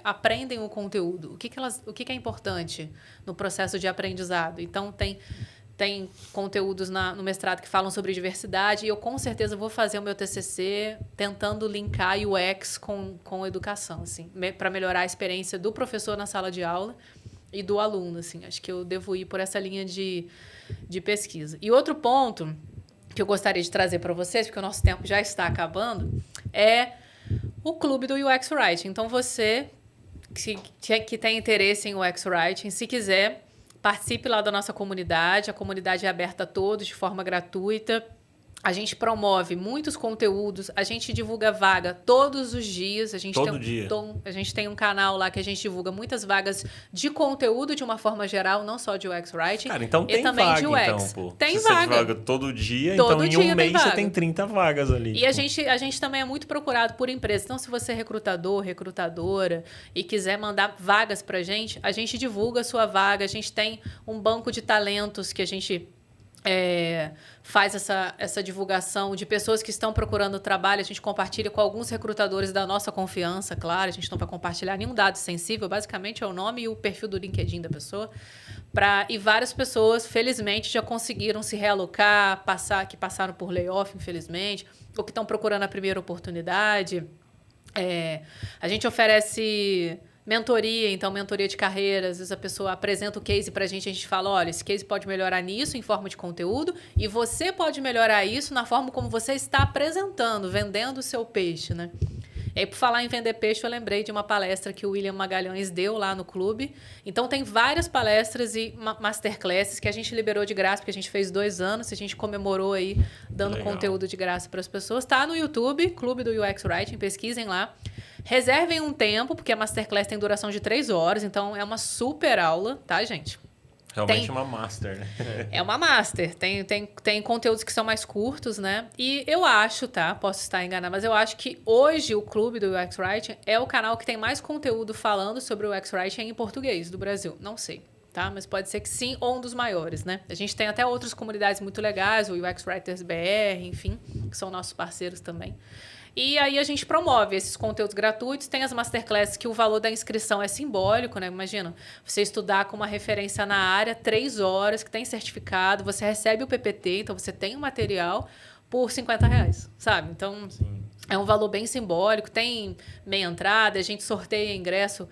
S3: aprendem o conteúdo, o que é importante no processo de aprendizado. Então, tem conteúdos no mestrado que falam sobre diversidade e eu, com certeza, vou fazer o meu TCC tentando linkar UX com educação, assim, para melhorar a experiência do professor na sala de aula e do aluno, assim. Acho que eu devo ir por essa linha de pesquisa. E outro ponto que eu gostaria de trazer para vocês, porque o nosso tempo já está acabando, é o clube do UX Writing. Então, você que tem interesse em UX Writing, se quiser, participe lá da nossa comunidade. A comunidade é aberta a todos de forma gratuita. A gente promove muitos conteúdos, a gente divulga vaga todos os dias. A gente tem um canal lá que a gente divulga muitas vagas de conteúdo de uma forma geral, não só de UX Writing.
S2: Cara, então
S3: tem
S2: vaga,
S3: de UX.
S2: então, pô.
S3: Tem
S2: Se
S3: vaga.
S2: você joga todo dia,
S3: Todo
S2: então
S3: dia
S2: em um mês
S3: vaga.
S2: você tem 30 vagas ali.
S3: E a gente também é muito procurado por empresas. Então, se você é recrutador, recrutadora e quiser mandar vagas pra gente, a gente divulga a sua vaga. A gente tem um banco de talentos que a gente faz essa divulgação de pessoas que estão procurando trabalho. A gente compartilha com alguns recrutadores da nossa confiança, claro. A gente não vai compartilhar nenhum dado sensível. Basicamente, é o nome e o perfil do LinkedIn da pessoa. E várias pessoas, felizmente, já conseguiram se realocar, que passaram por layoff, infelizmente, ou que estão procurando a primeira oportunidade. A gente oferece mentoria, então mentoria de carreira. Às vezes a pessoa apresenta o case para a gente fala, olha, esse case pode melhorar nisso em forma de conteúdo e você pode melhorar isso na forma como você está apresentando, vendendo o seu peixe, né? E aí, por falar em vender peixe, eu lembrei de uma palestra que o William Magalhães deu lá no clube. Então, tem várias palestras e masterclasses que a gente liberou de graça, porque a gente fez 2 anos, a gente comemorou aí, dando conteúdo de graça para as pessoas. Tá no YouTube, Clube do UX Writing, pesquisem lá. Reservem um tempo, porque a masterclass tem duração de 3 horas, então é uma super aula, tá, gente?
S2: Realmente uma master, né?
S3: É uma master. Tem conteúdos que são mais curtos, né? E eu acho, tá? Posso estar enganada, mas eu acho que hoje o Clube do UX Writing é o canal que tem mais conteúdo falando sobre o UX Writing em português do Brasil. Não sei, tá? Mas pode ser que sim, ou um dos maiores, né? A gente tem até outras comunidades muito legais, o UX Writers BR, enfim, que são nossos parceiros também. E aí a gente promove esses conteúdos gratuitos, tem as masterclasses que o valor da inscrição é simbólico, né? Imagina, você estudar com uma referência na área, 3 horas, que tem certificado, você recebe o PPT, então você tem o material por R$50, sabe? Então, é um valor bem simbólico, tem meia entrada, a gente sorteia ingresso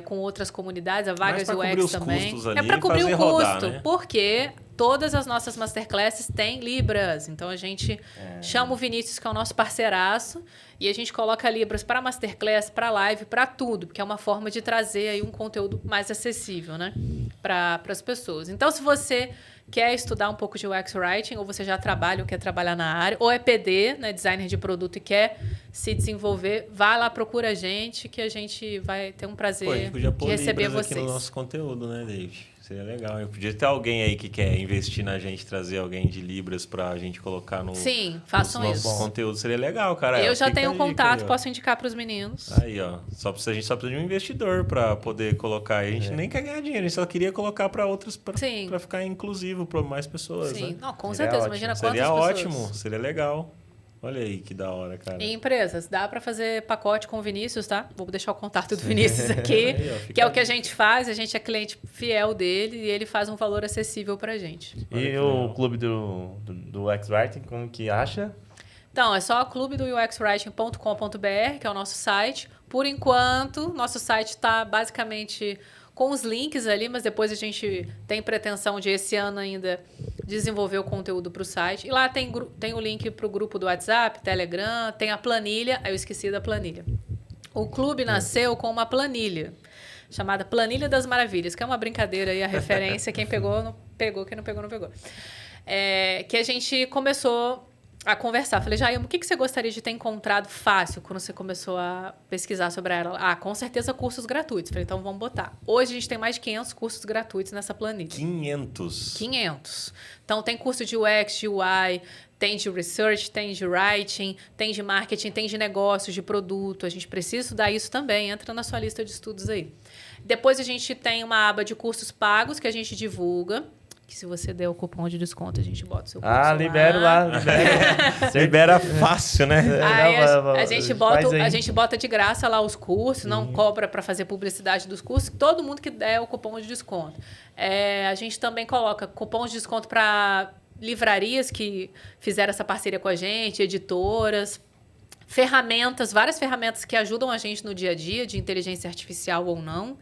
S3: com outras comunidades, a Vagas UX também. É para cobrir o custo, rodar, né? Porque todas as nossas masterclasses têm Libras. Então, a gente chama o Vinícius, que é o nosso parceiraço, e a gente coloca Libras para masterclass, para live, para tudo, porque é uma forma de trazer aí um conteúdo mais acessível, né, para as pessoas. Então, se você quer estudar um pouco de UX Writing, ou você já trabalha ou quer trabalhar na área, ou é PD, né, designer de produto, e quer se desenvolver, vai lá, procura a gente, que a gente vai ter um prazer de receber vocês.
S2: Aqui no nosso conteúdo, né, David? Seria legal. Eu podia ter alguém aí que quer investir na gente, trazer alguém de Libras pra gente colocar no
S3: Sim, façam
S2: nos nossos conteúdos. Seria legal, cara.
S3: Eu já tenho um contato, aí, posso indicar pros meninos.
S2: Aí, ó. A gente só precisa de um investidor pra poder colocar. A gente nem quer ganhar dinheiro, a gente só queria colocar pra outras, pra ficar inclusivo pra mais pessoas,
S3: Sim,
S2: né?
S3: não, com certeza. Imagina quantas pessoas.
S2: Seria ótimo, seria legal. Olha aí que da hora, cara.
S3: E empresas, dá para fazer pacote com o Vinícius, tá? Vou deixar o contato do Vinícius aqui, aí, que é o que a gente faz, a gente é cliente fiel dele e ele faz um valor acessível pra gente.
S1: E o clube do UX Writing, como que acha?
S3: Então, é só clube do uxwriting.com.br, que é o nosso site. Por enquanto, nosso site está basicamente com os links ali, mas depois a gente tem pretensão de esse ano ainda desenvolver o conteúdo para o site. E lá tem o link para o grupo do WhatsApp, Telegram, tem a planilha. Eu esqueci da planilha. O clube nasceu com uma planilha chamada Planilha das Maravilhas, que é uma brincadeira aí, a referência. Quem pegou, não pegou. Quem não pegou, não pegou. Que a gente começou a conversar. Falei, Jair, o que você gostaria de ter encontrado fácil quando você começou a pesquisar sobre ela? Com certeza cursos gratuitos. Falei, então vamos botar. Hoje a gente tem mais de 500 cursos gratuitos nessa planilha. 500. Então tem curso de UX, de UI, tem de research, tem de writing, tem de marketing, tem de negócios, de produto. A gente precisa estudar isso também. Entra na sua lista de estudos aí. Depois a gente tem uma aba de cursos pagos que a gente divulga. Que se você der o cupom de desconto, a gente bota o seu curso lá.
S1: Libero lá.
S2: Libera fácil, né?
S3: Aí a gente bota de graça lá os cursos, não cobra para fazer publicidade dos cursos. Todo mundo que der o cupom de desconto. A gente também coloca cupom de desconto para livrarias que fizeram essa parceria com a gente, editoras. Ferramentas, várias ferramentas que ajudam a gente no dia a dia, de inteligência artificial ou não.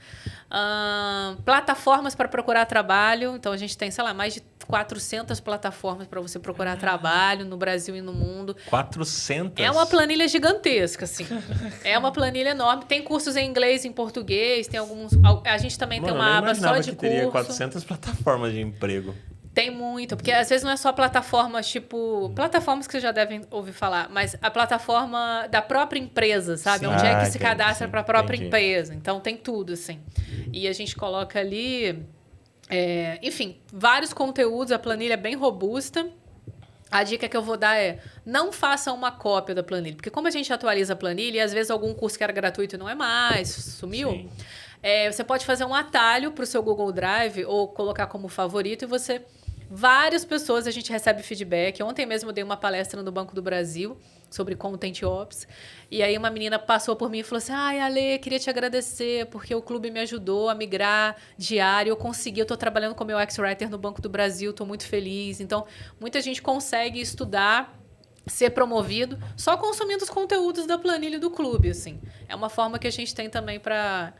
S3: Plataformas para procurar trabalho. Então, a gente tem, sei lá, mais de 400 plataformas para você procurar trabalho no Brasil e no mundo.
S2: 400?
S3: É uma planilha gigantesca, assim. É uma planilha enorme. Tem cursos em inglês, em português, tem alguns... A gente também tem uma aba só de curso.
S2: Teria 400 plataformas de emprego.
S3: Tem muito, porque às vezes não é só plataformas tipo... Plataformas que vocês já devem ouvir falar, mas a plataforma da própria empresa, sabe? Sim. Onde é que se cadastra para a própria empresa. Então, tem tudo, assim. E a gente coloca ali... enfim, vários conteúdos, a planilha é bem robusta. A dica que eu vou dar é, não faça uma cópia da planilha. Porque como a gente atualiza a planilha, e às vezes algum curso que era gratuito não é mais, sumiu... Sim. Você pode fazer um atalho para o seu Google Drive ou colocar como favorito e você... Várias pessoas, a gente recebe feedback. Ontem mesmo eu dei uma palestra no Banco do Brasil sobre Content Ops. E aí uma menina passou por mim e falou assim, Ale, queria te agradecer porque o clube me ajudou a migrar diário. Eu consegui, eu estou trabalhando como UX Writer no Banco do Brasil, estou muito feliz. Então, muita gente consegue estudar, ser promovido, só consumindo os conteúdos da planilha do clube, assim. É uma forma que a gente tem também para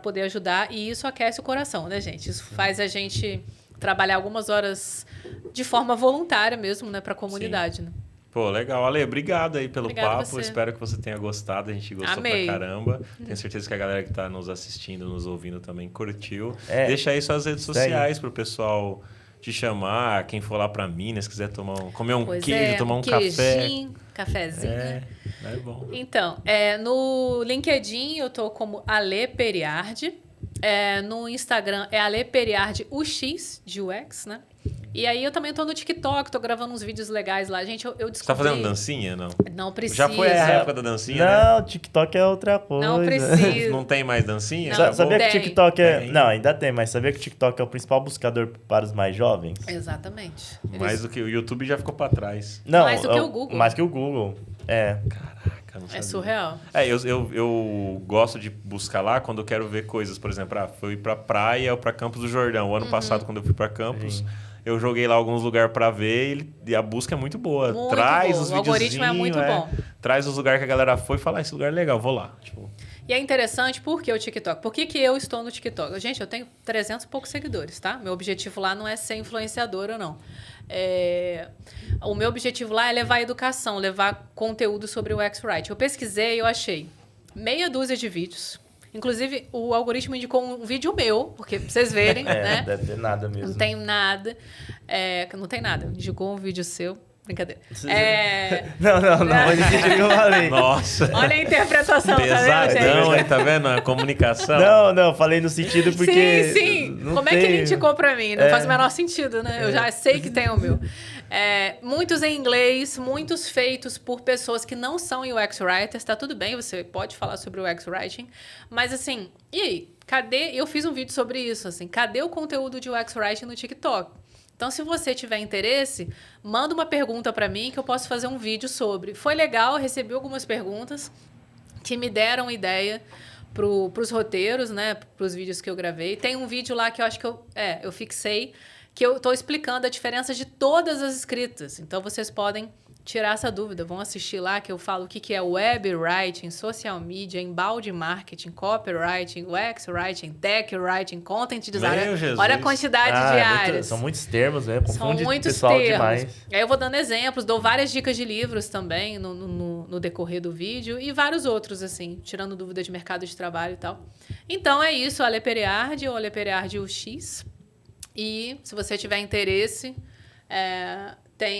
S3: poder ajudar. E isso aquece o coração, né, gente? Isso faz a gente... trabalhar algumas horas de forma voluntária mesmo, né, para a comunidade. Né?
S2: Pô, legal. Ale, obrigado aí pelo
S3: Obrigada a
S2: papo.
S3: você.
S2: Espero que você tenha gostado. A gente gostou
S3: Amei.
S2: pra caramba. Tenho certeza que a galera que tá nos assistindo, nos ouvindo também curtiu.
S1: É,
S2: Deixa aí suas redes
S1: isso aí.
S2: sociais pro pessoal te chamar. Quem for lá pra Minas, quiser comer um
S3: Pois
S2: queijo,
S3: é,
S2: tomar um
S3: queijinho, cafezinho.
S2: café. É bom.
S3: Então, no LinkedIn eu tô como Ale Periardi. No Instagram é Ale Periardi UX, de UX, né? E aí eu também tô no TikTok, tô gravando uns vídeos legais lá. Gente, eu descobri...
S2: Você tá fazendo dancinha? Não.
S3: Não precisa.
S2: Já foi a época da dancinha, né?
S1: Não, TikTok é outra coisa.
S3: Não precisa.
S2: Não tem mais dancinha?
S3: Não,
S1: Sabia que o
S3: tem.
S1: TikTok é...
S2: Tem.
S1: Não, ainda tem, mas sabia que o TikTok é o principal buscador para os mais jovens?
S3: Exatamente.
S2: Mais do que o YouTube já ficou pra trás.
S1: Não,
S3: Mais do que o Google.
S1: Mais que o Google,
S2: Caraca, não sabia.
S3: É surreal.
S2: Eu gosto de buscar lá quando eu quero ver coisas. Por exemplo, fui pra praia ou pra Campos do Jordão. O ano passado, quando eu fui pra Campos,
S1: Sim.
S2: eu joguei lá alguns lugares pra ver e a busca é muito boa.
S3: Muito
S2: Traz
S3: boa.
S2: os
S3: O algoritmo é
S2: videozinhos,
S3: muito bom.
S2: Traz os lugares que a galera foi e fala, esse lugar é legal, vou lá. Tipo,
S3: E é interessante porque o TikTok. Por que eu estou no TikTok? Gente, eu tenho 300 e poucos seguidores, tá? Meu objetivo lá não é ser influenciadora, não. O meu objetivo lá é levar a educação, levar conteúdo sobre o X-Write. Eu pesquisei e eu achei meia dúzia de vídeos. Inclusive, o algoritmo indicou um vídeo meu, porque pra vocês verem, né?
S1: deve ter nada mesmo.
S3: Não tem nada. Não tem nada. Indicou um vídeo seu. Brincadeira.
S1: Não, ele pediu que eu falei.
S2: nossa.
S3: Olha a interpretação, tá vendo,
S2: Pesadão,
S3: gente?
S2: hein? Tá vendo? A comunicação.
S1: Não, falei no sentido porque...
S3: Sim.
S1: não
S3: Como é que ele
S1: tem-
S3: indicou pra mim? Não faz o menor sentido, né? Eu já sei que tem o meu. Muitos em inglês, muitos feitos por pessoas que não são UX Writers. Tá tudo bem, você pode falar sobre o UX Writing. Mas assim, e aí? Cadê? Eu fiz um vídeo sobre isso, assim. Cadê o conteúdo de UX Writing no TikTok? Então, se você tiver interesse, manda uma pergunta para mim que eu posso fazer um vídeo sobre. Foi legal, recebi algumas perguntas que me deram ideia para os roteiros, né? Para os vídeos que eu gravei. Tem um vídeo lá que eu acho que eu fixei, que eu estou explicando a diferença de todas as escritas. Então, vocês podem tirar essa dúvida. Vão assistir lá que eu falo o que é web writing, social media, embalde marketing, copywriting, UX writing, tech writing, content design.
S2: Meu Jesus.
S3: Olha a quantidade de áreas.
S1: São muitos termos, né?
S3: São
S1: Confunde
S3: muitos
S1: pessoal
S3: termos.
S1: demais.
S3: Aí eu vou dando exemplos, dou várias dicas de livros também no decorrer do vídeo e vários outros, assim, tirando dúvida de mercado de trabalho e tal. Então é isso, Ale Periardi ou Ale Periardi UX. E se você tiver interesse,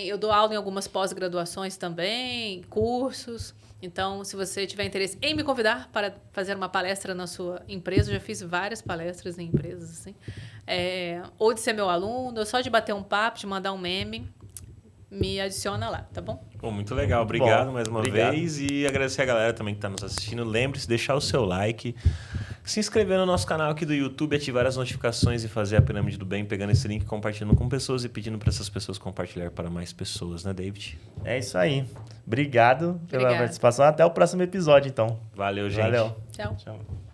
S3: eu dou aula em algumas pós-graduações também, cursos. Então, se você tiver interesse em me convidar para fazer uma palestra na sua empresa, eu já fiz várias palestras em empresas, assim. Ou de ser meu aluno, ou só de bater um papo, de mandar um meme, me adiciona lá, tá bom?
S2: Pô, muito legal. Obrigado
S1: Bom,
S2: mais uma
S1: obrigado.
S2: vez. E agradecer a galera também que está nos assistindo. Lembre-se de deixar o seu like, se inscrever no nosso canal aqui do YouTube, ativar as notificações e fazer a pirâmide do bem, pegando esse link, compartilhando com pessoas e pedindo para essas pessoas compartilhar para mais pessoas, né, David?
S1: É isso aí. Obrigado pela
S3: Obrigada.
S1: participação. Até o próximo episódio, então.
S2: Valeu, gente.
S1: Valeu.
S3: Tchau.
S1: Tchau.